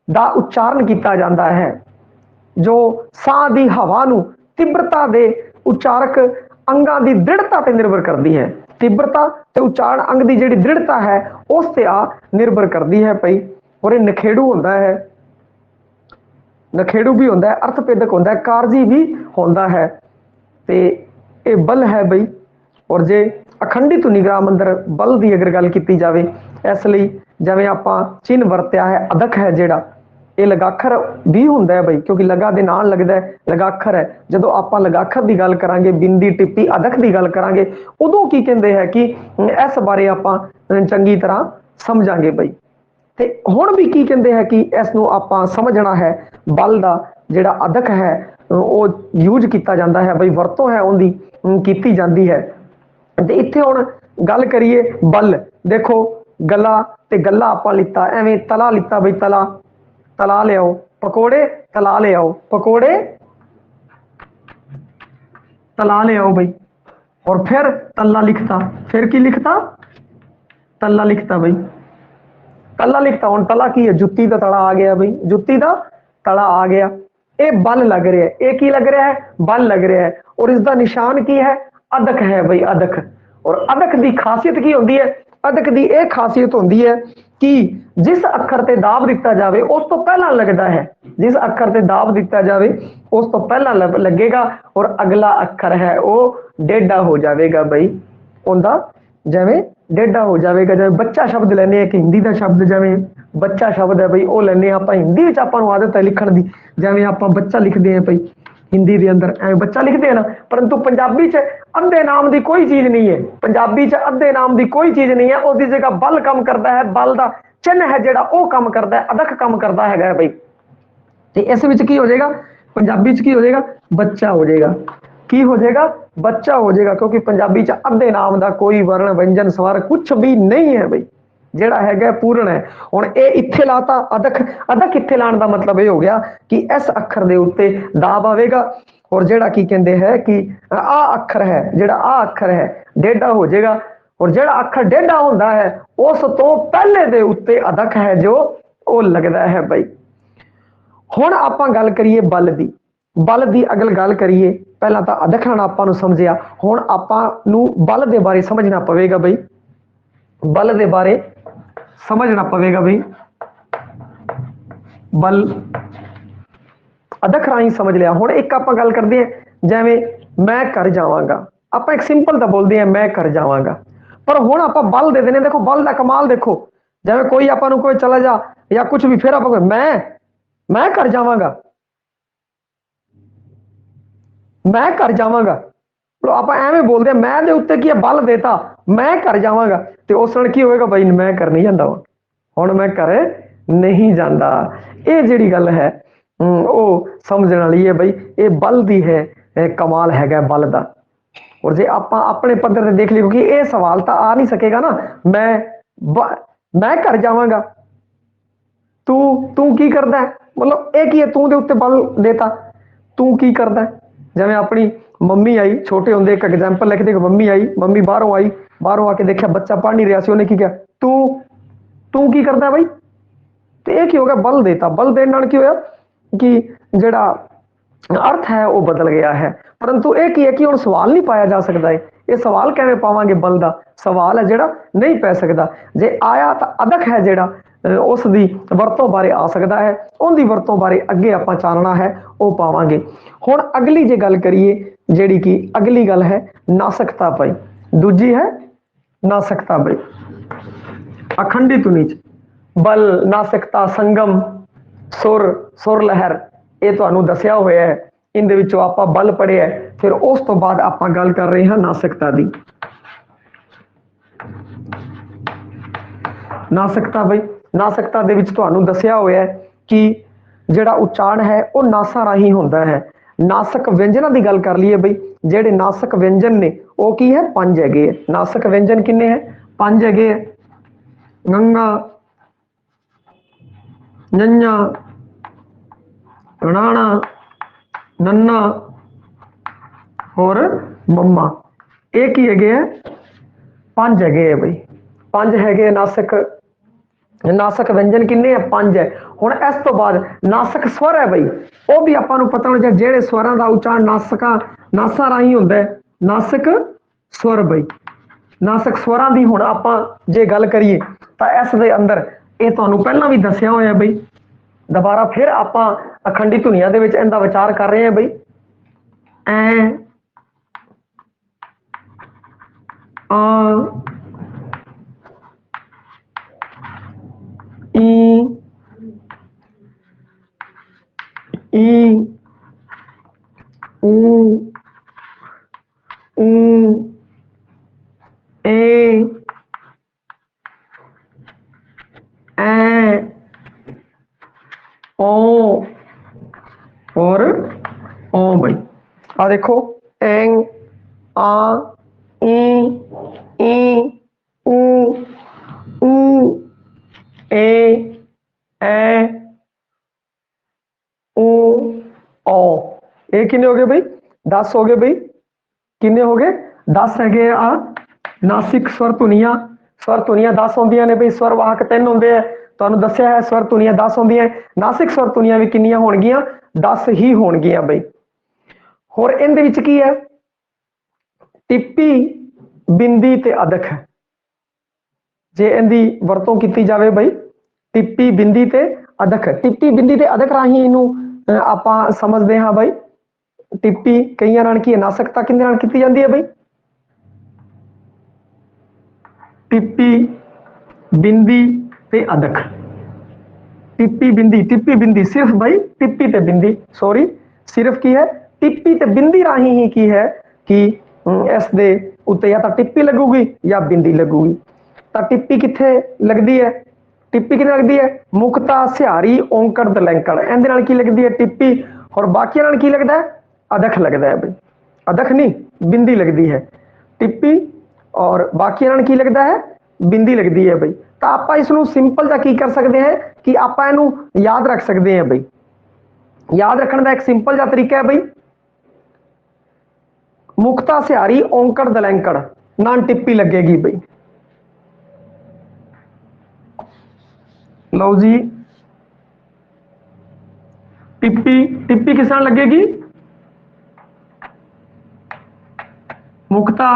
ਦਾ ਉਚਾਰਨ ਕੀਤਾ ਜਾਂਦਾ ਹੈ, ਜੋ ਸਾਹ ਦੀ ਹਵਾ ਨੂੰ ਤੀਬਰਤਾ ਦੇ ਉਚਾਰਕ ਅੰਗਾਂ ਦੀ ਦ੍ਰਿੜਤਾ ਤੇ ਨਿਰਭਰ ਕਰਦੀ ਹੈ। ਤੀਬਰਤਾ ਤੇ ਉਚਾਰਨ ਅੰਗ ਦੀ ਜਿਹੜੀ ਦ੍ਰਿੜਤਾ ਹੈ ਉਸ ਤੇ ਆ ਨਿਰਭਰ ਕਰਦੀ ਹੈ ਭਾਈ। ਔਰ ਇਹ ਨਖੇੜੂ ਹੁੰਦਾ ਹੈ, ਨਖੇੜੂ ਵੀ ਹੁੰਦਾ ਹੈ, ਅਰਥ ਭੇਦਕ ਹੁੰਦਾ ਹੈ, ਕਾਰਜੀ ਵੀ ਹੁੰਦਾ ਹੈ। ਤੇ ਇਹ ਬਲ ਹੈ ਬਈ। ਔਰ ਜੇ ਅਖੰਡੀ ਧੁਨੀਗ੍ਰਾਮ ਅੰਦਰ ਬਲ ਦੀ ਅਗਰ ਗੱਲ ਕੀਤੀ ਜਾਵੇ, ਇਸ ਲਈ ਜਿਵੇਂ ਆਪਾਂ ਚਿੰਨ੍ਹ ਵਰਤਿਆ ਹੈ, ਅਦਕ ਹੈ ਜਿਹੜਾ, ਇਹ ਲਗਾਖਰ ਵੀ ਹੁੰਦਾ ਹੈ ਬਈ, ਕਿਉਂਕਿ ਲਗਾ ਦੇ ਨਾਲ ਲੱਗਦਾ ਹੈ, ਲਗਾਖਰ ਹੈ। ਜਦੋਂ ਆਪਾਂ ਲਗਾਖਰ ਦੀ ਗੱਲ ਕਰਾਂਗੇ, ਬਿੰਦੀ, ਟਿੱਪੀ, ਅਦਕ ਦੀ ਗੱਲ ਕਰਾਂਗੇ, ਉਦੋਂ ਕੀ ਕਹਿੰਦੇ ਹੈ ਕਿ ਇਸ ਬਾਰੇ ਆਪਾਂ ਚੰਗੀ ਤਰ੍ਹਾਂ ਸਮਝਾਂਗੇ ਬਈ। ਤੇ ਹੁਣ ਵੀ ਕੀ ਕਹਿੰਦੇ ਹੈ ਕਿ ਇਸ ਨੂੰ ਆਪਾਂ ਸਮਝਣਾ ਹੈ, ਬਲ ਦਾ ਜਿਹੜਾ ਅਦਕ ਹੈ ਉਹ ਯੂਜ ਕੀਤਾ ਜਾਂਦਾ ਹੈ ਬਈ, ਵਰਤੋਂ ਹੈ ਉਹਦੀ ਕੀਤੀ ਜਾਂਦੀ ਹੈ। ਤੇ ਇੱਥੇ ਹੁਣ ਗੱਲ ਕਰੀਏ ਬਲ, ਦੇਖੋ ਗਲਾ ਤੇ ਗੱਲਾ ਆਪਾਂ ਲਿੱਤਾ, ਐਵੇਂ ਤਲਾ ਲਿੱਤਾ ਬਈ, ਤਲਾ ਲਿਆਓ ਪਕੌੜੇ, ਤਲਾ ਲਿਆਓ ਪਕੌੜੇ, ਤਲਾ ਲਿਆਓ ਬਈ। ਔਰ ਫਿਰ ਤੱਲਾ ਲਿਖਤਾ, ਫਿਰ ਕੀ ਲਿਖਤਾ? ਤੱਲਾ ਲਿਖਤਾ ਬਈ, ਤੱਲਾ ਲਿਖਤਾ। ਹੁਣ ਤਲਾ ਕੀ ਹੈ? ਜੁੱਤੀ ਦਾ ਤਲਾ ਆ ਗਿਆ ਬਈ, ਜੁੱਤੀ ਦਾ ਤਲਾ ਆ ਗਿਆ। ਇਹ ਬਲ ਲੱਗ ਰਿਹਾ ਹੈ, ਇਹ ਕੀ ਲੱਗ ਰਿਹਾ ਹੈ? ਬਲ ਲੱਗ ਰਿਹਾ ਹੈ। ਔਰ ਇਸ ਦਾ ਨਿਸ਼ਾਨ ਕੀ ਹੈ? ਅਦਕ ਹੈ ਬਈ, ਅਦਕ। ਔਰ ਅਦਕ ਦੀ ਖਾਸੀਅਤ ਕੀ ਹੁੰਦੀ ਹੈ? ਅਦਕ ਦੀ ਇਹ ਖਾਸੀਅਤ ਹੁੰਦੀ ਹੈ ਕਿ ਜਿਸ ਅੱਖਰ ਤੇ ਦਾਬ ਦਿੱਤਾ ਜਾਵੇ ਉਸ ਤੋਂ ਪਹਿਲਾਂ ਲੱਗਦਾ ਹੈ, ਜਿਸ ਅੱਖਰ ਤੇ ਦਾਬ ਦਿੱਤਾ ਜਾਵੇ ਉਸ ਤੋਂ ਪਹਿਲਾਂ ਲੱਗੇਗਾ, ਔਰ ਅਗਲਾ ਅੱਖਰ ਹੈ ਉਹ ਡੇਢਾ ਹੋ ਜਾਵੇਗਾ ਬਈ, ਉਹਦਾ ਜਿਵੇਂ ਡੇਢਾ ਹੋ ਜਾਵੇਗਾ। ਜਿਵੇਂ ਬੱਚਾ ਸ਼ਬਦ ਲੈਂਦੇ ਹਾਂ, ਕਿ ਹਿੰਦੀ ਦਾ ਸ਼ਬਦ ਜਿਵੇਂ ਬੱਚਾ ਸ਼ਬਦ ਹੈ ਬਈ, ਉਹ ਲੈਂਦੇ ਹਾਂ ਆਪਾਂ। ਹਿੰਦੀ ਵਿੱਚ ਆਪਾਂ ਨੂੰ ਆਦਤ ਹੈ ਲਿਖਣ ਦੀ, ਜਿਵੇਂ ਆਪਾਂ ਬੱਚਾ ਲਿਖਦੇ ਹਾਂ ਬਈ ਹਿੰਦੀ ਦੇ ਅੰਦਰ, ਐਵੇਂ ਬੱਚਾ ਲਿਖਦੇ ਆ ਨਾ। ਪਰੰਤੂ ਪੰਜਾਬੀ 'ਚ ਅੱਧੇ ਨਾਮ ਦੀ ਕੋਈ ਚੀਜ਼ ਨਹੀਂ ਹੈ, ਪੰਜਾਬੀ 'ਚ ਅੱਧੇ ਨਾਮ ਦੀ ਕੋਈ ਚੀਜ਼ ਨਹੀਂ ਹੈ। ਉਹਦੀ ਜਗ੍ਹਾ ਬਲ ਕੰਮ ਕਰਦਾ ਹੈ, ਬਲ ਦਾ ਚਿੰਨ੍ਹ ਹੈ ਜਿਹੜਾ ਉਹ ਕੰਮ ਕਰਦਾ ਹੈ, ਅਦਕ ਕੰਮ ਕਰਦਾ ਹੈਗਾ ਬਈ। ਤੇ ਇਸ ਵਿੱਚ ਕੀ ਹੋ ਜਾਏਗਾ? ਪੰਜਾਬੀ 'ਚ ਕੀ ਹੋ ਜਾਏਗਾ? ਬੱਚਾ ਹੋ ਜਾਏਗਾ। ਕੀ ਹੋ ਜਾਏਗਾ? ਬੱਚਾ ਹੋ ਜਾਏਗਾ, ਕਿਉਂਕਿ ਪੰਜਾਬੀ 'ਚ ਅੱਧੇ ਨਾਮ ਦਾ ਕੋਈ ਵਰਣ, ਵਿਅੰਜਨ, ਸਵਰ ਕੁਛ ਵੀ ਨਹੀਂ ਹੈ ਬਈ। ਜਿਹੜਾ ਹੈਗਾ ਪੂਰਨ ਹੈ। ਹੁਣ ਇਹ ਇੱਥੇ ਲਾਤਾ ਅਦਕ, ਅਦਕ ਇੱਥੇ ਲਾਣ ਦਾ ਮਤਲਬ ਇਹ ਹੋ ਗਿਆ ਕਿ ਇਸ ਅੱਖਰ ਦੇ ਉੱਤੇ ਦਾਬ ਆਵੇਗਾ, ਔਰ ਜਿਹੜਾ ਕੀ ਕਹਿੰਦੇ ਹੈ ਕਿ ਆ ਅੱਖਰ ਹੈ, ਜਿਹੜਾ ਆ ਅੱਖਰ ਹੈ ਡੇਢਾ ਹੋ ਜਾਏਗਾ, ਔਰ ਜਿਹੜਾ ਅੱਖਰ ਡੇਢਾ ਹੁੰਦਾ ਹੈ ਉਸ ਤੋਂ ਪਹਿਲੇ ਦੇ ਉੱਤੇ ਅਦਕ ਹੈ ਜੋ ਉਹ ਲੱਗਦਾ ਹੈ ਬਈ। ਹੁਣ ਆਪਾਂ ਗੱਲ ਕਰੀਏ ਬਲ ਦੀ, ਬਲ ਦੀ ਅਗਲ ਗੱਲ ਕਰੀਏ, ਪਹਿਲਾਂ ਤਾਂ ਅਦਕ ਨਾਲ ਆਪਾਂ ਨੂੰ ਸਮਝਿਆ, ਹੁਣ ਆਪਾਂ ਨੂੰ ਬਲ ਦੇ ਬਾਰੇ ਸਮਝਣਾ ਪਵੇਗਾ ਬਈ, ਬਲ ਦੇ ਬਾਰੇ ਸਮਝਣਾ ਪਵੇਗਾ ਬਈ। ਬਲ ਅਦਕ ਰਾਹੀਂ ਸਮਝ ਲਿਆ। ਹੁਣ ਇੱਕ ਆਪਾਂ ਗੱਲ ਕਰਦੇ ਹਾਂ ਜਿਵੇਂ ਮੈਂ ਘਰ ਜਾਵਾਂਗਾ, ਆਪਾਂ ਇੱਕ ਸਿੰਪਲ ਤਾਂ ਬੋਲਦੇ ਹਾਂ ਮੈਂ ਘਰ ਜਾਵਾਂਗਾ, ਪਰ ਹੁਣ ਆਪਾਂ ਬਲ ਦੇ ਦਿੰਦੇ। ਦੇਖੋ ਬਲ ਦਾ ਕਮਾਲ ਦੇਖੋ, ਜਿਵੇਂ ਕੋਈ ਆਪਾਂ ਨੂੰ ਕੋਈ ਚਲਾ ਜਾ ਜਾਂ ਕੁਝ ਵੀ, ਫਿਰ ਆਪਾਂ ਮੈਂ ਘਰ ਜਾਵਾਂਗਾ, ਮੈਂ ਘਰ ਜਾਵਾਂਗਾ, ਆਪਾਂ ਐਵੇਂ ਬੋਲਦੇ ਹਾਂ, ਮੈਂ ਦੇ ਉੱਤੇ ਕੀ ਹੈ ਬਲ ਦੇਤਾ, ਮੈਂ ਘਰ ਜਾਵਾਂਗਾ, ਤੇ ਉਸ ਨਾਲ ਕੀ ਹੋਏਗਾ ਬਈ ਮੈਂ ਘਰ ਨਹੀਂ ਜਾਂਦਾ, ਹੁਣ ਮੈਂ ਘਰ ਨਹੀਂ ਜਾਂਦਾ। ਇਹ ਜਿਹੜੀ ਗੱਲ ਹੈ ਉਹ ਸਮਝਣ ਵਾਲੀ ਹੈ ਬਈ, ਇਹ ਬਲ ਦੀ ਹੈ, ਕਮਾਲ ਹੈਗਾ ਬਲ ਦਾ। ਔਰ ਜੇ ਆਪਾਂ ਆਪਣੇ ਪੱਧਰ ਤੇ ਦੇਖ ਲਈਏ, ਕਿਉਂਕਿ ਇਹ ਸਵਾਲ ਤਾਂ ਆ ਨਹੀਂ ਸਕੇਗਾ ਨਾ, ਮੈਂ ਘਰ ਜਾਵਾਂਗਾ, ਤੂੰ ਕੀ ਕਰਦਾ ਹੈ, ਮਤਲਬ ਇਹ ਕੀ ਹੈ, ਤੂੰ ਦੇ ਉੱਤੇ ਬਲ ਦੇਤਾ, ਤੂੰ ਕੀ ਕਰਦਾ। ਜਿਵੇਂ ਆਪਣੀ ਮੰਮੀ ਆਈ, ਛੋਟੇ ਹੁੰਦੇ ਇੱਕ ਐਗਜ਼ਾਮਪਲ ਲਿਖਦੇ, ਮੰਮੀ ਆਈ, ਮੰਮੀ ਬਾਹਰੋਂ ਆਈ, ਬਾਹਰੋਂ ਆ ਕੇ ਦੇਖਿਆ ਬੱਚਾ ਪੜ੍ਹ ਨਹੀਂ ਰਿਹਾ ਸੀ, ਉਹਨੇ ਕੀ ਕਿਹਾ, ਤੂੰ ਕੀ ਕਰਦਾ ਬਾਈ, ਤੇ ਇਹ ਕੀ ਹੋ ਗਿਆ ਬਲ ਦੇਤਾ। ਬਲ ਦੇਣ ਨਾਲ ਕੀ ਹੋਇਆ ਕਿ ਜਿਹੜਾ ਅਰਥ ਹੈ ਉਹ ਬਦਲ ਗਿਆ ਹੈ। ਪਰੰਤੂ ਇਹ ਕੀ ਹੈ ਕਿ ਹੁਣ ਸਵਾਲ ਨਹੀਂ ਪਾਇਆ ਜਾ ਸਕਦਾ ਹੈ, ਇਹ ਸਵਾਲ ਕਿਵੇਂ ਪਾਵਾਂਗੇ, ਬਲ ਦਾ ਸਵਾਲ ਹੈ ਜਿਹੜਾ ਨਹੀਂ ਪੈ ਸਕਦਾ। ਜੇ ਆਇਆ ਤਾਂ ਅਦਕ ਹੈ ਜਿਹੜਾ ਉਸ ਦੀ ਵਰਤੋਂ ਬਾਰੇ ਆ ਸਕਦਾ ਹੈ, ਉਹਦੀ ਵਰਤੋਂ ਬਾਰੇ ਅੱਗੇ ਆਪਾਂ ਚਾਨਣਾ ਹੈ ਉਹ ਪਾਵਾਂਗੇ। ਹੁਣ ਅਗਲੀ ਜੇ ਗੱਲ ਕਰੀਏ, ਜਿਹੜੀ ਕਿ ਅਗਲੀ ਗੱਲ ਹੈ ਨਾਸਕਤਾ ਪਈ, ਦੂਜੀ ਹੈ ਨਾਸਕਤਾ ਬਈ। ਅਖੰਡੀ ਧੁਨੀ ਚ ਬਲ, ਨਾਸਕਤਾ, ਸੰਗਮ, ਸੁਰ ਲਹਿਰ, ਇਹ ਤੁਹਾਨੂੰ ਦੱਸਿਆ ਹੋਇਆ ਹੈ। ਇਹਦੇ ਵਿੱਚੋਂ ਆਪਾਂ ਬਲ ਪੜ੍ਹਿਆ, ਫਿਰ ਉਸ ਤੋਂ ਬਾਅਦ ਆਪਾਂ ਗੱਲ ਕਰ ਰਹੇ ਹਾਂ ਨਾਸਕਤਾ ਦੀ। ਨਾਸਕਤਾ ਬਈ, ਨਾਸਕਤਾ ਦੇ ਵਿੱਚ ਤੁਹਾਨੂੰ ਦੱਸਿਆ ਹੋਇਆ ਹੈ ਕਿ ਜਿਹੜਾ ਉਚਾਰਨ ਹੈ ਉਹ ਨਾਸਾਂ ਰਾਹੀਂ ਹੁੰਦਾ ਹੈ। ਨਾਸਕ ਵਿਅੰਜਨਾਂ ਦੀ ਗੱਲ ਕਰ ਲਈਏ ਬਈ, ਜਿਹੜੇ ਨਾਸਕ ਵਿਅੰਜਨ ਨੇ ਉਹ ਕੀ ਹੈ, 5 ਹੈਗੇ ਹੈ। ਨਾਸਕ ਵਿਅੰਜਨ ਕਿੰਨੇ ਹੈ, 5 ਹੈਗੇ ਹੈ। ਗੰਗਾ, ਨੰਨਾ, ਰਾਣਾ, ਨੰਨਾ ਹੋਰ ਮੰਮਾ, ਇਹ ਕੀ ਹੈਗੇ ਹੈ, 5 ਹੈਗੇ ਹੈ ਬਈ, 5 ਹੈਗੇ ਨਾਸਕ, ਨਾਸਕ ਵਿਅੰਜਨ ਕਿੰਨੇ ਆ, 5 ਹੈ। ਹੁਣ ਇਸ ਤੋਂ ਬਾਅਦ ਨਾਸਕ ਸਵਰ ਹੈ ਬਈ, ਉਹ ਵੀ ਆਪਾਂ ਨੂੰ ਪਤਾ ਹੋਣਾ ਚਾਹੀਦਾ, ਜਿਹੜੇ ਸਵਰਾਂ ਦਾ ਉਚਾਰਨ ਨਾਸਾਂ ਰਾਹੀਂ ਹੁੰਦਾ ਹੈ, ਨਾਸਕ ਸਵਰ ਬਈ। ਨਾਸਕ ਸਵਰਾਂ ਦੀ ਹੁਣ ਆਪਾਂ ਜੇ ਗੱਲ ਕਰੀਏ ਤਾਂ ਇਸ ਦੇ ਅੰਦਰ ਇਹ ਤੁਹਾਨੂੰ ਪਹਿਲਾਂ ਵੀ ਦੱਸਿਆ ਹੋਇਆ ਬਈ, ਦੁਬਾਰਾ ਫਿਰ ਆਪਾਂ ਅਖੰਡੀ ਧੁਨੀਆਂ ਦੇ ਵਿੱਚ ਇਹਦਾ ਵਿਚਾਰ ਕਰ ਰਹੇ ਹਾਂ ਬਈ। ਐ, ਆ, ਈ, ਊ, ਏ, ਐ, ਓ और ओ भाई। आ देखो एंग, आ, ई, ऊ, ए, ऊ, ओ। ये किन्ने हो गए भाई, 10 हो गए भाई, किन्ने हो गए 10 है। आ नासिक स्वर धुनिया, स्वर धुनिया 10 होंदियां ने भाई, स्वर वाहक 3 होंदे है, ਤੁਹਾਨੂੰ ਦੱਸਿਆ ਹੈ ਸਵਰ ਧੁਨੀਆਂ 10 ਹੁੰਦੀਆਂ, ਨਾਸਿਕ ਸਵਰ ਧੁਨੀਆਂ ਵੀ ਕਿੰਨੀਆਂ ਹੋਣਗੀਆਂ, 10 ਹੀ ਹੋਣਗੀਆਂ ਬਈ। ਹੋਰ ਇਹਦੇ ਵਿੱਚ ਕੀ ਹੈ, ਟਿੱਪੀ, ਬਿੰਦੀ ਤੇ ਅਦਕ ਹੈ। ਜੇ ਇਹਦੀ ਵਰਤੋਂ ਕੀਤੀ ਜਾਵੇ ਬਈ, ਟਿੱਪੀ, ਬਿੰਦੀ ਤੇ ਅਦਕ, ਟਿੱਪੀ, ਬਿੰਦੀ ਤੇ ਅਦਕ ਰਾਹੀਂ ਇਹਨੂੰ ਆਪਾਂ ਸਮਝਦੇ ਹਾਂ ਬਈ। ਟਿੱਪੀ ਕਈਆਂ ਨਾਲ ਕੀ ਹੈ, ਨਾਸਕਤਾ ਕਿਹਦੇ ਨਾਲ ਕੀਤੀ ਜਾਂਦੀ ਹੈ ਬਈ, ਟਿੱਪੀ, ਬਿੰਦੀ ਤੇ ਅਦਕ। ਟਿੱਪੀ ਬਿੰਦੀ, ਟਿੱਪੀ ਬਿੰਦੀ ਸਿਰਫ ਬਾਈ ਟਿੱਪੀ ਤੇ ਬਿੰਦੀ, ਸੌਰੀ ਸਿਰਫ ਕੀ ਹੈ, ਟਿੱਪੀ ਤੇ ਬਿੰਦੀ ਰਾਹੀਂ ਹੀ ਕੀ ਹੈ ਕਿ ਇਸ ਦੇ ਉੱਤੇ ਜਾਂ ਤਾਂ ਟਿੱਪੀ ਲੱਗੂਗੀ ਜਾਂ ਬਿੰਦੀ ਲੱਗੂਗੀ। ਤਾਂ ਟਿੱਪੀ ਕਿੱਥੇ ਲੱਗਦੀ ਹੈ, ਟਿੱਪੀ ਕਿੱਥੇ ਲੱਗਦੀ ਹੈ, ਮੁਕਤਾ, ਸਿਹਾਰੀ, ਔਂਕੜ, ਦਲੈਂਕੜ, ਇਹਦੇ ਨਾਲ ਕੀ ਲੱਗਦੀ ਹੈ ਟਿੱਪੀ, ਔਰ ਬਾਕੀਆਂ ਨਾਲ ਕੀ ਲੱਗਦਾ ਹੈ, ਅਦਕ ਲੱਗਦਾ ਹੈ ਬਈ। ਅਦਕ ਨਹੀਂ ਬਿੰਦੀ ਲੱਗਦੀ ਹੈ, ਟਿੱਪੀ ਔਰ ਬਾਕੀਆਂ ਨਾਲ ਕੀ ਲੱਗਦਾ ਹੈ, ਬਿੰਦੀ ਲੱਗਦੀ ਹੈ ਬਈ। ਤਾਂ ਆਪਾਂ ਇਸ ਨੂੰ ਸਿੰਪਲ ਜਿਹਾ ਕੀ ਕਰ ਸਕਦੇ ਹਾਂ ਕਿ ਆਪਾਂ ਇਹਨੂੰ ਯਾਦ ਰੱਖ ਸਕਦੇ ਹਾਂ ਬਈ। ਯਾਦ ਰੱਖਣ ਦਾ ਇੱਕ ਸਿੰਪਲ ਜਿਹਾ ਤਰੀਕਾ ਹੈ ਬਈ, ਮੁਕਤਾ ਸਿਹਾਰੀ ਔਂਕੜ ਦਲੈਂਕੜ ਨਾਲ ਟਿੱਪੀ ਲੱਗੇਗੀ ਬਈ। ਲਓ ਜੀ, ਟਿੱਪੀ किस नाल लगेगी? मुक्ता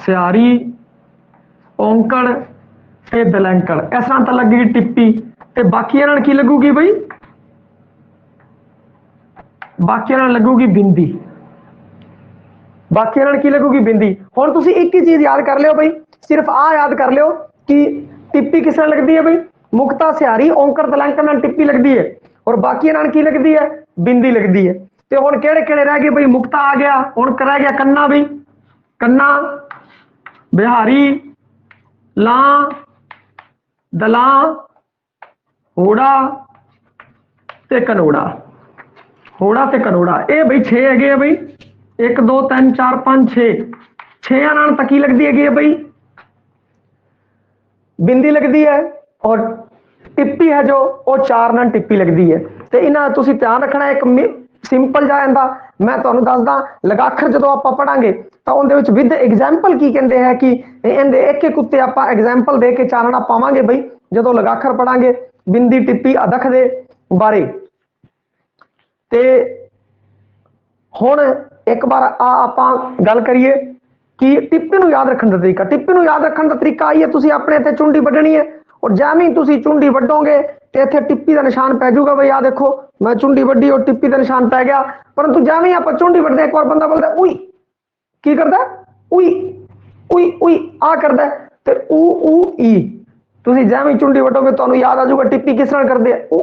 सियारी औंकड़ ते दलैंकड़ इस नाल तां लगेगी टिप्पी। ते बाकियां नाल की लगूगी बई? बाकियां नाल लगूगी बिंदी। बाकियां नाल की लगूगी बिंदी। हुण तुसीं एक ही चीज़ याद कर लियो बई, सिर्फ आ याद कर लियो कि टिप्पी किस नाल लगदी है बई? मुक्ता सियारी औंकड़ दलैंकड़ नाल टिप्पी लगदी है और बाकियां नाल की लगदी है? बिंदी लगदी है। ते हुण किहड़े किहड़े रह गए बई? मुक्ता आ गया, हुण रह गया कन्ना बई, कन्ना, बिहारी, लां, दलां, होड़ा ते कनोड़ा। होड़ा ते कनोड़ा ये बई 6 है बई। 1 2 3 4 5 6 6 नाल तां की लगदी है बई? बिंदी लगदी है और टिप्पी है जो वो 4 नाल टिप्पी लगदी है। ते इन्हां तुसीं ध्यान रखना एक सिंपल जा इंदा मैं तुहानूं दसदा लगाखर जदों आपां पढ़ांगे तां उहदे विच विद एग्जाम्पल की कहंदे हैं कि इहदे एक एक उत्ते आपां एग्जाम्पल दे के चानना पावांगे बई जदों लगाखर पढ़ांगे बिंदी टिप्पी अदख दे बारे। ते हुण एक बार आपां गल करिए कि टिप्पी नूं याद रखण दा तरीका। टिप्पी नूं याद रखण दा तरीका आई है, तुसीं अपने इत्थे चुंडी वड्डणी है और जैवें तुसीं चुंडी वड्डोगे तो इत्थे टिप्पी का निशान पै जाऊगा बई। आ देखो मैं चुंडी वड्डी और टिप्पी का निशान पै गया। परंतु जैवें आप चुंडी वड्डदे एक बार बंदा बोलता उई, की करदा उई उई उई आ करदा ते ऊ ऊ ई। तुसीं जैवें चुंडी वड्डोगे तुहानूं याद आ जाऊगा टिप्पी किस नाल करदे ऊ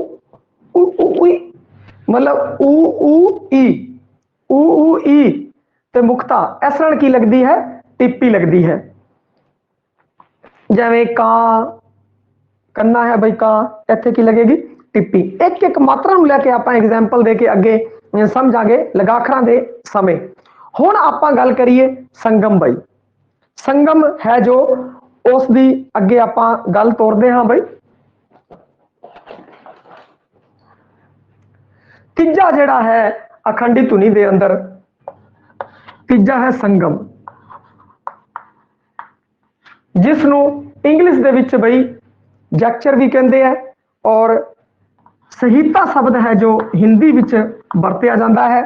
ऊ ऊ उई, मतलब ऊ ऊ ई, ऊ ऊ ई। ते मुक्ता इस नाल की लगदी है? टिप्पी लगदी है। जिवें कां, कन्ना है बई कां, इत्थे की लगेगी? टिप्पी। एक एक मात्रा नूं लैके आपां एग्जाम्पल दे के अगे समझांगे लगाखरां दे समय। हुण आपां गल करिए संगम बई। संगम है जो उस दी अगे आपां गल तोरदे हां बई। तीजा जिहड़ा है अखंडी धुनी दे अंदर तीजा है संगम, जिसनूं इंग्लिश दे विच बई जैक्चर भी कहंदे हैं और सहिता शब्द है जो हिंदी विच वरतिया जाता है।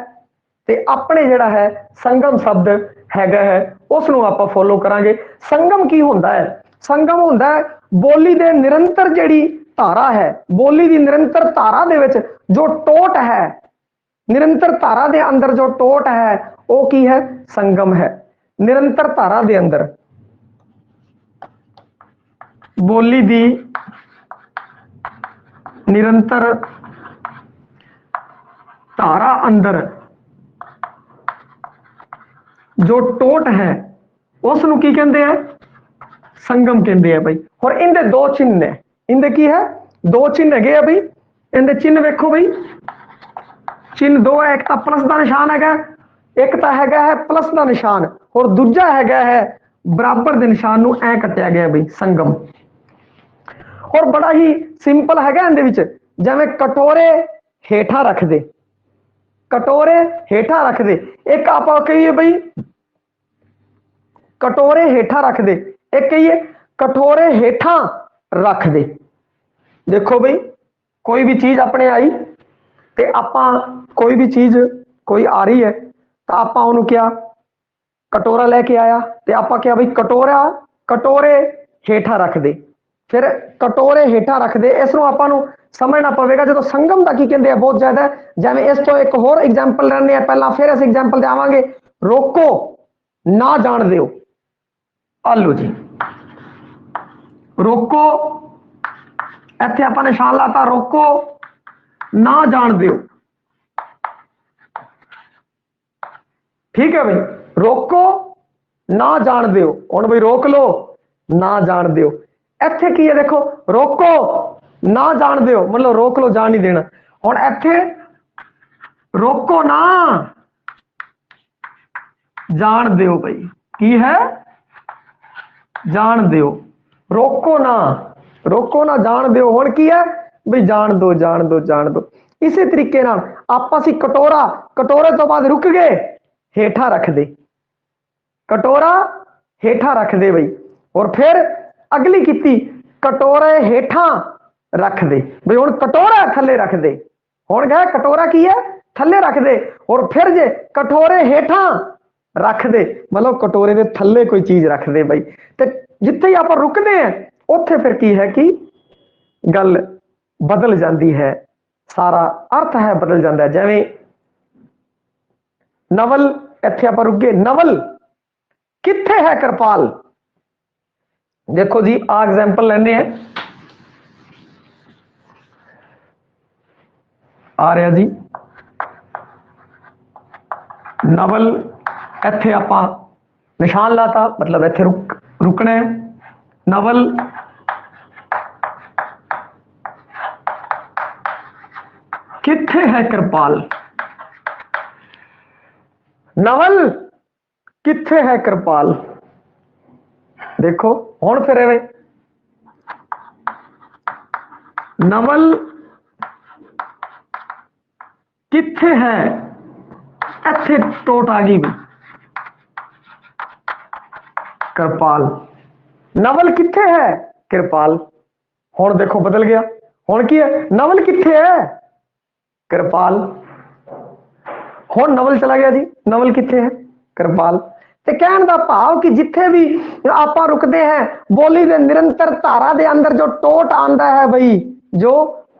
ते अपने जिहड़ा है संगम शब्द हैगा है उसनूं आपां फॉलो करांगे। संगम की हुंदा है? संगम हुंदा है बोली दे निरंतर जिहड़ी धारा है, बोली दी निरंतर धारा दे विच जो टोट है, निरंतर धारा दे अंदर जो टोट है वो की है? संगम है। निरंतर धारा दे अंदर बोली दी निरंतर धारा अंदर जो टोट है उसनूं की कहंदे हैं? संगम कहंदे हैं बई। और इनके दो चिन्ह ने, इनके की है? दो चिन्ह है बई। इनके चिन्ह वेखो बई, चिन्ह दो है, एक तो प्लस का निशान है, एक तो है प्लस का निशान और दूजा है बराबर के निशान नूं ऐ कटिया गया बई संगम। और बड़ा ही सिंपल है इहदे विच, जिवें कटोरे हेठा रख दे, कटोरे हेठा रख दे। एक आप कहिए बई कटोरे हेठा रख दे, एक कहिए कटोरे हेठा रख दे। देखो बई कोई भी चीज अपने आई ते आपां कोई भी चीज कोई आ रही है तो आपां उहनूं क्या कटोरा लेके आया ते आपां क्या बई कटोरा कटोरे हेठा रख दे। फिर कटोरे हेठा रख दे इसनूं आपां नूं समझना पवेगा जो संगम का की कहते हैं बहुत ज्यादा। जिवें इस तो एक होर एग्जाम्पल लैणे पहला फिर अस एग्जाम्पल देवांगे। रोको ना जाण दिओ, आलो जी रोको, इत्थे आपां निशान लाता रोको ना जाण दिओ। ठीक है भाई, रोको ना जाण दिओ। हुण भाई रोक लो ना जाण दिओ। इत्थे की है देखो रोको ना जाण दिओ मतलब रोक लो जान नहीं देना। हुण इत्थे रोको ना जान दिओ भाई की है जान दिओ। रोको ना जान दो। हुण की है भी जान दो जान दो जान दो। इसी तरीके नाल आपां सी कटोरा, कटोरे तो बाद रुक गए, हेठा रख दे, कटोरा हेठा रख दे बई। और फिर अगली कीती, कटोरे हेठा रख दे बई। हुण कटोरा थले रख दे, हुण गया कटोरा की है थले रख दे। और फिर जे कटोरे हेठा रख दे, मतलब कटोरे दे थले कोई चीज रख दे बई। ते जिथे ही आप रुकते हैं उत्थे फिर की है कि गल बदल जाती है, सारा अर्थ है बदल जाता है। जिवें नवल, इत्थे आप रुक गए, नवल किथे है कृपाल। देखो जी आ एग्जाम्पल लेने हैं, आ रहा जी नवल, इत्थे आपां निशान लाता, मतलब इत्थे रुकना है। नवल किथे है कृपाल, नवल किथे है कृपाल। देखो हुण फिर एवें नवल किथे है, इत्थे टोट आ गई कृपाल। नवल किथे है कृपाल, हुण देखो बदल गया। हुण की है, नवल किथे है कृपाल, हुण नवल चला गया जी, नवल किथे है कृपाल। ते कहण दा भाव कि जिथे भी आपां रुकदे हैं, बोली दे निरंतर धारा दे अंदर जो टोट आंदा है बई, जो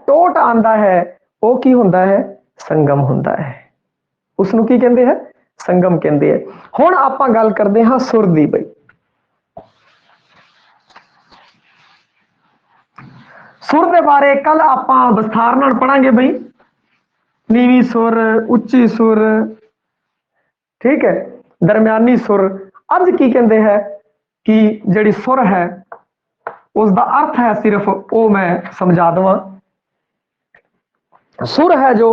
टोट आंदा है वो की हुंदा है, संगम हुंदा है। उसनूं की कहंदे है, संगम कहंदे है। हुण आपां गल करदे हां सुर दी बई। सुर के बारे कल आपां विस्तार नाल पढ़ांगे बई। नीवी सुर, उच्ची सुर, ठीक है, दरम्यानी सुर। अज की कहते हैं कि जिहड़ी सुर है उसका अर्थ है सिर्फ वो मैं समझा देवां। सुर है जो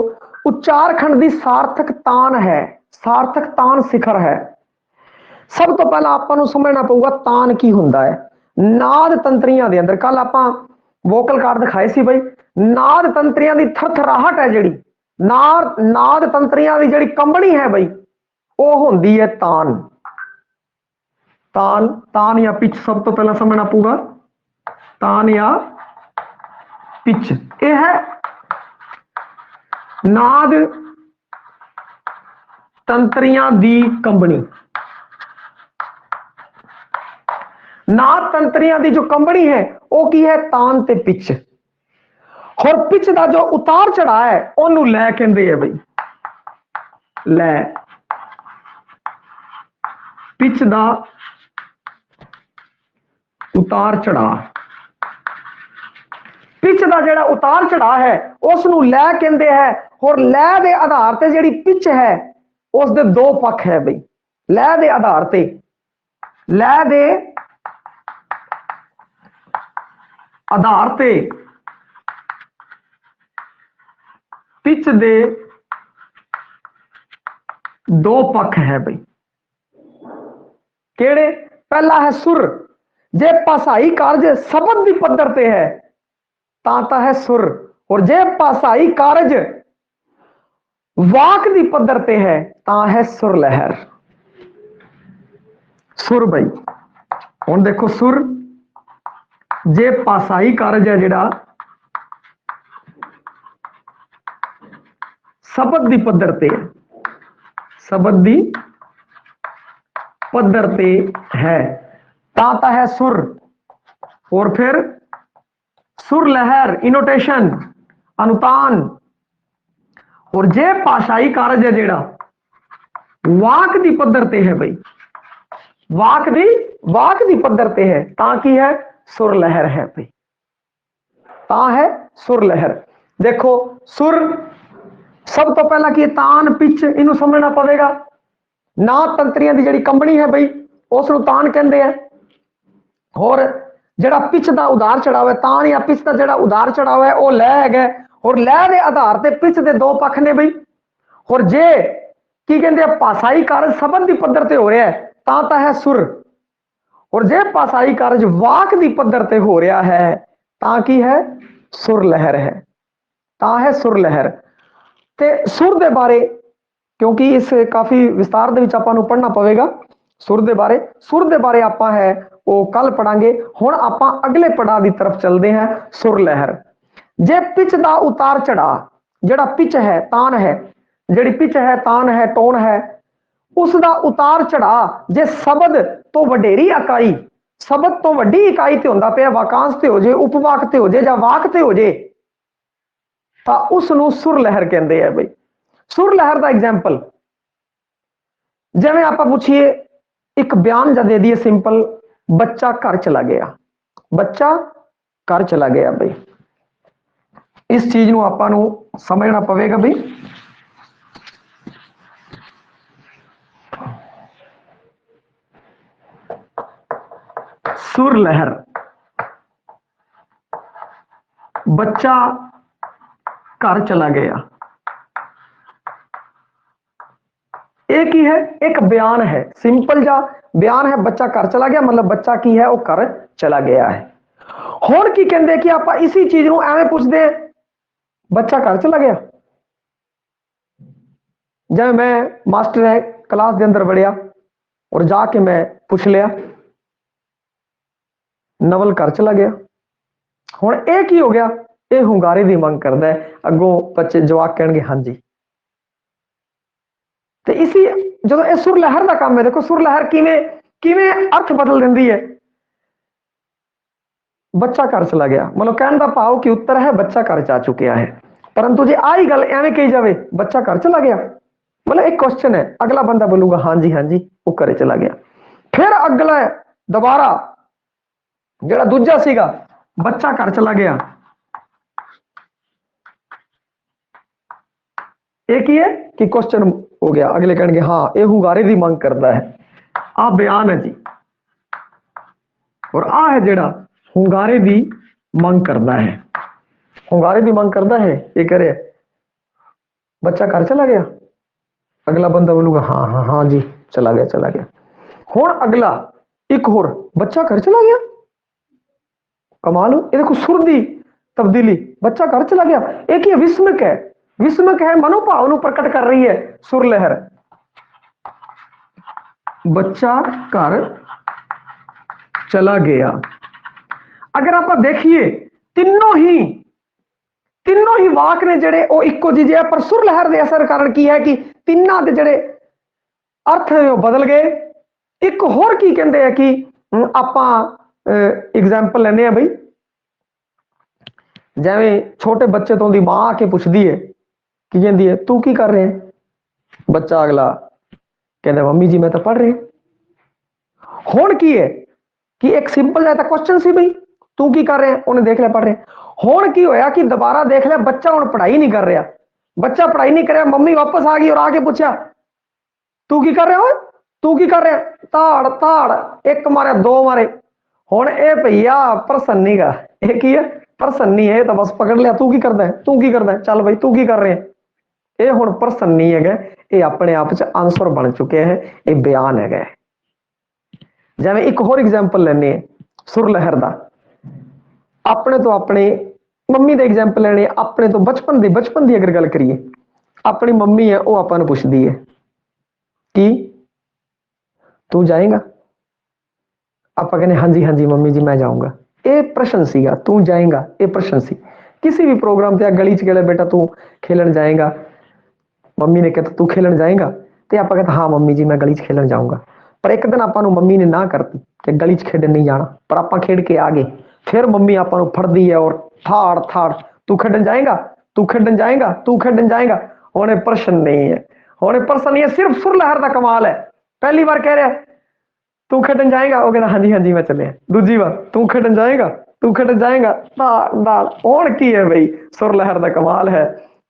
उच्चार खंड की सार्थक तान है, सार्थक तान शिखर है। सब तो पहला आपां समझना पऊगा तान की हुंदा है। नाद तंत्रियां दे अंदर कल आपां वोकल कार्ड दिखाए सी बई, नाद तंत्रियां दी थरथराहट है जिहड़ी, नाद तंत्रियां दी जिहड़ी कंबनी है बई, वो हुंदी है तान। तान, तान या पिच सब तो पहला समझना पऊगा, तान या पिच। यह है नाद तंत्रियां दी कंबनी। नाद तंत्रियां दी जो कंबनी है वो की है, तान ते पिच। और पिच का जो उतार चढ़ा है ओनू लै कहंदे है बई, लै। पिच का उतार चढ़ा, पिच का जिहड़ा उतार चढ़ा है उसनू लै कहंदे है। और लै दे आधार ते जिहड़ी पिच है उस दे दो पक्ष है बई। लै दे आधार ते, लै दे आधार ते पिच दे दो पक्ष है बई। केड़े, पहला है सुर। जे भाषाई कार्य शब्द की पद्धर ते है ता है सुर, और जे भाषाई कार्य वाक की पद्धर ते है ता है सुर लहर। सुर बई हुण देखो सुर जे भाषाई कार्य है जिहड़ा शब्द की पद्धर ते है, शब्द की पद्धर ते है ता है सुर। और फिर सुर लहर, इनोटेशन, अनुतान। और जे भाषाई कार्य है जिहड़ा वाक की पद्धर ते है बई, वाक दी पद्धर ते है ता की है, सुर लहर है बई, ता है सुर लहर। देखो सुर सब तो पहला की तान पिच, इनू समझना पवेगा। नाद तंत्रियां दी जिहड़ी कंबनी है बई उसनू तान कहंदे हैं। और जिहड़ा पिच का उतार चढ़ाव है, तान या पिच का जिहड़ा उतार चढ़ाव है वो लै है। और लै दे आधार ते पिच दे दो पक्ष ने बई। और जे की कहंदे भाषाई कार्य शब्द की पद्धर ते हो रहा है ता है सुर। और जे भाषाई कारज वाक दी पद्धर ते हो रहा है ਤਾਂ ਕੀ ਹੈ ਸੁਰ ਲਹਿਰ ਹੈ, ਤਾਂ ਹੈ ਸੁਰ ਲਹਿਰ। ਤੇ ਸੁਰ ਦੇ ਬਾਰੇ ਕਿਉਂਕਿ ਇਸ ਕਾਫੀ ਵਿਸਤਾਰ ਦੇ ਵਿੱਚ ਆਪਾਂ ਨੂੰ ਪੜ੍ਹਨਾ ਪਵੇਗਾ ਸੁਰ ਦੇ ਬਾਰੇ ਆਪਾਂ ਹੈ ਉਹ ਕੱਲ ਪੜਾਂਗੇ। ਹੁਣ ਆਪਾਂ ਅਗਲੇ ਪੜਾਅ ਦੀ ਤਰਫ ਚੱਲਦੇ ਹਾਂ, ਸੁਰ ਲਹਿਰ। ਜੇ ਪਿਚ ਦਾ ਉਤਾਰ ਚੜਾ, ਜਿਹੜਾ ਪਿਚ ਹੈ ਤਾਨ ਹੈ, ਜਿਹੜੀ ਪਿਚ ਹੈ ਤਾਨ ਹੈ ਟੋਨ ਹੈ, ਉਸ ਦਾ ਉਤਾਰ ਚੜਾ ਜੇ ਸ਼ਬਦ ਤੋਂ ਵਡੇਰੀ ਇਕਾਈ, ਸ਼ਬਦ ਤੋਂ ਵੱਡੀ ਇਕਾਈ ਤੇ ਹੁੰਦਾ ਪਿਆ, ਵਾਕਾਂਸ਼ ਤੇ ਹੋ ਜੇ, ਉਪਵਾਕ ਤੇ ਹੋ ਜੇ ਜਾਂ ਵਾਕ ਤੇ ਹੋ ਜੇ, ਤਾਂ ਉਸ ਨੂੰ ਸੁਰ ਲਹਿਰ ਕਹਿੰਦੇ ਆ ਬਈ। ਸੁਰ ਲਹਿਰ ਦਾ ਐਗਜ਼ਾਮਪਲ ਜਿਵੇਂ ਆਪਾਂ ਪੁੱਛੀਏ, ਇੱਕ ਬਿਆਨ ਜਾਂ ਦੇ ਦਈਏ ਸਿੰਪਲ, ਬੱਚਾ ਘਰ ਚਲਾ ਗਿਆ, ਬੱਚਾ ਘਰ ਚਲਾ ਗਿਆ ਬਈ। ਇਸ ਚੀਜ਼ ਨੂੰ ਆਪਾਂ ਨੂੰ ਸਮਝਣਾ ਪਵੇਗਾ ਬਈ। ਸੁਰ ਲਹਿਰ, ਬੱਚਾ ਘਰ ਚਲਾ ਗਿਆ, ਇਹ ਕੀ ਹੈ? ਇੱਕ ਬਿਆਨ ਹੈ, ਸਿੰਪਲ ਜਿਹਾ ਬਿਆਨ ਹੈ, ਬੱਚਾ ਘਰ ਚਲਾ ਗਿਆ ਮਤਲਬ ਬੱਚਾ ਕੀ ਹੈ, ਉਹ ਘਰ ਚਲਾ ਗਿਆ ਹੈ। ਹੁਣ ਕੀ ਕਹਿੰਦੇ ਕਿ ਆਪਾਂ ਇसी ਚੀਜ਼ ਨੂੰ ਐਵੇਂ ਪੁੱਛਦੇ ਹਾਂ, ਬੱਚਾ ਘਰ ਚਲਾ ਗਿਆ। ਜਿਵੇਂ ਮੈਂ ਮਾਸਟਰ ਹੈ ਕਲਾਸ ਦੇ ਅੰਦਰ ਵੜਿਆ ਔਰ ਜਾ ਕੇ ਮੈਂ ਪੁੱਛ ਲਿਆ ਨਵਲ ਘਰ ਚਲਾ ਗਿਆ। ਹੁਣ ਇਹ ਕੀ ਹੋ ਗਿਆ? ਇਹ ਹੁੰਗਾਰੇ ਦੀ ਮੰਗ ਕਰਦਾ ਹੈ। ਅੱਗੋਂ ਬੱਚੇ ਜਵਾਕ ਕਹਿਣਗੇ ਹਾਂਜੀ। ਤੇ ਇਸੀ ਜਦੋਂ ਇਹ ਸੁਰ ਲਹਿਰ ਦਾ ਕੰਮ ਹੈ, ਦੇਖੋ ਸੁਰ ਲਹਿਰ ਕਿਵੇਂ ਅਰਥ ਬਦਲ ਦਿੰਦੀ ਹੈ। ਬੱਚਾ ਘਰ ਚਲਾ ਗਿਆ ਮਤਲਬ ਕਹਿਣ ਦਾ ਭਾਵ ਕਿ ਉੱਤਰ ਹੈ ਬੱਚਾ ਘਰ ਜਾ ਚੁੱਕਿਆ ਹੈ। ਪਰੰਤੂ ਜੇ ਆਹੀ ਗੱਲ ਐਵੇਂ ਕਹੀ ਜਾਵੇ ਬੱਚਾ ਘਰ ਚਲਾ ਗਿਆ, ਮਤਲਬ ਇੱਕ ਕੁਐਸਚਨ ਹੈ, ਅਗਲਾ ਬੰਦਾ ਬੋਲੂਗਾ ਹਾਂਜੀ ਹਾਂਜੀ ਉਹ ਘਰੇ ਚਲਾ ਗਿਆ। ਫਿਰ ਅਗਲਾ ਦੁਬਾਰਾ ਜਿਹੜਾ ਦੂਜਾ ਸੀਗਾ ਬੱਚਾ ਘਰ ਚਲਾ ਗਿਆ, ਇਹ ਕੀ ਹੈ ਕਿ ਕੁਐਸਚਨ ਹੋ ਗਿਆ। ਅਗਲੇ ਕਹਿਣਗੇ ਹਾਂ ਇਹ ਹੁੰਗਾਰੇ ਦੀ ਮੰਗ ਕਰਦਾ ਹੈ, ਆਹ ਬਿਆਨ ਹੈ ਜੀ, ਔਰ ਆਹ ਹੈ ਜਿਹੜਾ ਹੁੰਗਾਰੇ ਦੀ ਮੰਗ ਕਰਦਾ ਹੈ। ਹੁੰਗਾਰੇ ਦੀ ਮੰਗ ਕਰਦਾ ਹੈ, ਇਹ ਕਹ ਰਿਹਾ ਬੱਚਾ ਘਰ ਚਲਾ ਗਿਆ। ਅਗਲਾ ਬੰਦਾ ਬੋਲੂਗਾ ਹਾਂ ਹਾਂ ਹਾਂ ਜੀ ਚਲਾ ਗਿਆ ਚਲਾ ਗਿਆ। ਹੁਣ ਅਗਲਾ ਇੱਕ ਹੋਰ ਬੱਚਾ ਘਰ ਚਲਾ ਗਿਆ, ਕਮਾਲ ਇਹ ਦੇਖੋ ਸੁਰ ਦੀ ਤਬਦੀਲੀ, ਬੱਚਾ ਘਰ ਚਲਾ ਗਿਆ। ਇਹ ਕੀ ਵਿਸਮਕ ਹੈ, ਵਿਸਮਕ ਹੈ, ਮਨੋਭਾਵ ਨੂੰ ਪ੍ਰਕਟ ਕਰ ਰਹੀ ਹੈ ਸੁਰ ਲਹਿਰ। ਬੱਚਾ ਘਰ ਚਲਾ ਗਿਆ। ਅਗਰ ਆਪਾਂ ਦੇਖੀਏ ਤਿੰਨੋਂ ਹੀ ਵਾਕ ਨੇ ਜਿਹੜੇ ਉਹ ਇੱਕੋ ਜਿਹੇ, ਪਰ ਸੁਰ ਲਹਿਰ ਦੇ ਅਸਰ ਕਾਰਨ ਕੀ ਹੈ ਕਿ ਤਿੰਨਾਂ ਦੇ ਜਿਹੜੇ ਅਰਥ ਨੇ ਉਹ ਬਦਲ ਗਏ। ਇੱਕ ਹੋਰ ਕੀ ਕਹਿੰਦੇ ਆ ਕਿ ਆਪਾਂ ਐਗਜ਼ਾਮਪਲ ਲੈਂਦੇ ਆ ਬਈ, ਜਿਵੇਂ ਛੋਟੇ ਬੱਚੇ ਤੋਂ ਦੀ ਮਾਂ ਆ ਕੇ ਪੁੱਛਦੀ ਹੈ ਕੀ ਕਹਿੰਦੀ ਹੈ ਤੂੰ ਕੀ ਕਰ ਰਿਹਾ ਹੈ? ਬੱਚਾ ਅਗਲਾ ਕਹਿੰਦਾ ਮੰਮੀ ਜੀ ਮੈਂ ਤਾਂ ਪੜ੍ਹ ਰਿਹਾ। ਹੁਣ ਕੀ ਹੈ ਕਿ ਇੱਕ ਸਿੰਪਲ ਜਿਹਾ ਤਾਂ ਕੁਐਸਚਨ ਸੀ ਬਈ ਤੂੰ ਕੀ ਕਰ ਰਿਹਾ, ਉਹਨੇ ਦੇਖ ਲਿਆ ਪੜ੍ਹ ਰਿਹਾ। ਹੁਣ ਕੀ ਹੋਇਆ ਕਿ ਦੁਬਾਰਾ ਦੇਖ ਲਿਆ ਬੱਚਾ ਹੁਣ ਪੜ੍ਹਾਈ ਨਹੀਂ ਕਰ ਰਿਹਾ, ਬੱਚਾ ਪੜ੍ਹਾਈ ਨਹੀਂ ਕਰ ਰਿਹਾ, ਮੰਮੀ ਵਾਪਸ ਆ ਗਈ ਔਰ ਆ ਕੇ ਪੁੱਛਿਆ ਤੂੰ ਕੀ ਕਰ ਰਿਹਾ ਓਏ, ਤੂੰ ਕੀ ਕਰ ਰਿਹਾ? ਤਾੜ ਤਾੜ, ਇੱਕ ਮਾਰਿਆ ਦੋ ਮਾਰੇ। ਹੁਣ ਇਹ ਭਈਆ ਪ੍ਰਸੰਨੀ ਗਾ, ਇਹ ਕੀ ਹੈ ਪ੍ਰਸੰਨੀ ਹੈ, ਇਹ ਤਾਂ ਬਸ ਪਕੜ ਲਿਆ ਤੂੰ ਕੀ ਕਰਦਾ, ਤੂੰ ਕੀ ਕਰਦਾ, ਚੱਲ ਬਈ ਤੂੰ ਕੀ ਕਰ ਰਿਹਾ। ਇਹ ਹੁਣ ਪ੍ਰਸੰਨੀ ਹੈਗਾ, ਇਹ ਆਪਣੇ ਆਪ ਚ ਆਨਸਰ ਬਣ ਚੁੱਕਿਆ ਹੈ, ਇਹ ਬਿਆਨ ਹੈਗਾ। ਜਿਵੇਂ ਇੱਕ ਹੋਰ ਐਗਜ਼ਾਮਪਲ ਲੈਣੇ ਆ ਸੁਰ ਲਹਿਰ ਦਾ, ਆਪਣੇ ਤੋਂ ਆਪਣੇ ਮੰਮੀ ਦਾ ਐਗਜ਼ਾਮਪਲ ਲੈਣੇ, ਆਪਣੇ ਤੋਂ ਬਚਪਨ ਦੀ ਅਗਰ ਗੱਲ ਕਰੀਏ, ਆਪਣੀ ਮੰਮੀ ਹੈ ਉਹ ਆਪਾਂ ਨੂੰ ਪੁੱਛਦੀ ਹੈ ਕੀ ਤੂੰ ਜਾਏਗਾ? ਆਪਾਂ ਕਹਿੰਦੇ ਹਾਂਜੀ ਹਾਂਜੀ ਮੰਮੀ ਜੀ ਮੈਂ ਜਾਊਂਗਾ। ਇਹ ਪ੍ਰਸ਼ਨ ਸੀਗਾ, ਤੂੰ ਜਾਏਗਾ ਇਹ ਪ੍ਰਸ਼ਨ ਸੀ। ਕਿਸੇ ਵੀ ਪ੍ਰੋਗਰਾਮ ਤੇ ਗਲੀ ਚ ਗਏ ਬੇਟਾ ਤੂੰ ਖੇਲਣ ਜਾਏਗਾ, ਮੰਮੀ ਨੇ ਕਿਹਾ ਤੂੰ ਖੇਲਣ ਜਾਏਗਾ, ਤੇ ਆਪਾਂ ਕਹਿੰਦਾ ਹਾਂ ਮੰਮੀ ਜੀ ਮੈਂ ਗਲੀ ਚ ਖੇਲਣ ਜਾਊਂਗਾ। ਪਰ ਇੱਕ ਦਿਨ ਆਪਾਂ ਨੂੰ ਮੰਮੀ ਨੇ ਨਾ ਕਰਤੀ ਕਿ ਗਲੀ ਚ ਖੇਡਣ ਨਹੀਂ ਜਾਣਾ, ਪਰ ਆਪਾਂ ਖੇਡ ਕੇ ਆ ਗਏ। ਫਿਰ ਮੰਮੀ ਆਪਾਂ ਨੂੰ ਫੜਦੀ ਹੈ ਔਰ ਥਾੜ ਤੂੰ ਖੇਡਣ ਜਾਏਗਾ, ਤੂੰ ਖੇਡਣ ਜਾਏਗਾ, ਤੂੰ ਖੇਡਣ ਜਾਏਗਾ। ਹੁਣ ਇਹ ਪ੍ਰਸ਼ਨ ਨਹੀਂ ਹੈ, ਹੁਣ ਇਹ ਪ੍ਰਸ਼ਨ ਨਹੀਂ ਹੈ, ਸਿਰਫ ਸੁਰ ਲਹਿਰ ਦਾ ਕਮਾਲ ਹੈ। ਪਹਿਲੀ ਵਾਰ ਕਹਿ ਰਿਹਾ ਤੂੰ ਖੇਡਣ ਜਾਏਗਾ, ਉਹ ਕਹਿੰਦਾ ਹਾਂਜੀ ਹਾਂਜੀ ਮੈਂ ਚੱਲਿਆ। ਦੂਜੀ ਵਾਰ ਤੂੰ ਖੇਡਣ ਜਾਏਗਾ, ਤੂੰ ਖੇਡਣ ਜਾਏਗਾ, ਨਾਲ ਹੁਣ ਕੀ ਹੈ ਬਈ ਸੁਰ ਲਹਿਰ ਦਾ ਕਮਾਲ ਹੈ।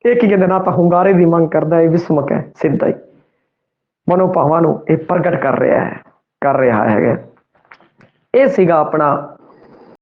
ਇਹ ਕੀ ਕਹਿੰਦੇ ਨਾ ਤਾਂ ਹੁੰਗਾਰੇ ਦੀ ਮੰਗ ਕਰਦਾ ਹੈ, ਵਿਸਮਕ ਹੈ, ਸਿੱਧਾ ਹੀ ਮਨੋਭਾਵਾਂ ਨੂੰ ਇਹ ਪ੍ਰਗਟ ਕਰ ਰਿਹਾ ਹੈਗਾ। ਇਹ ਸੀਗਾ ਆਪਣਾ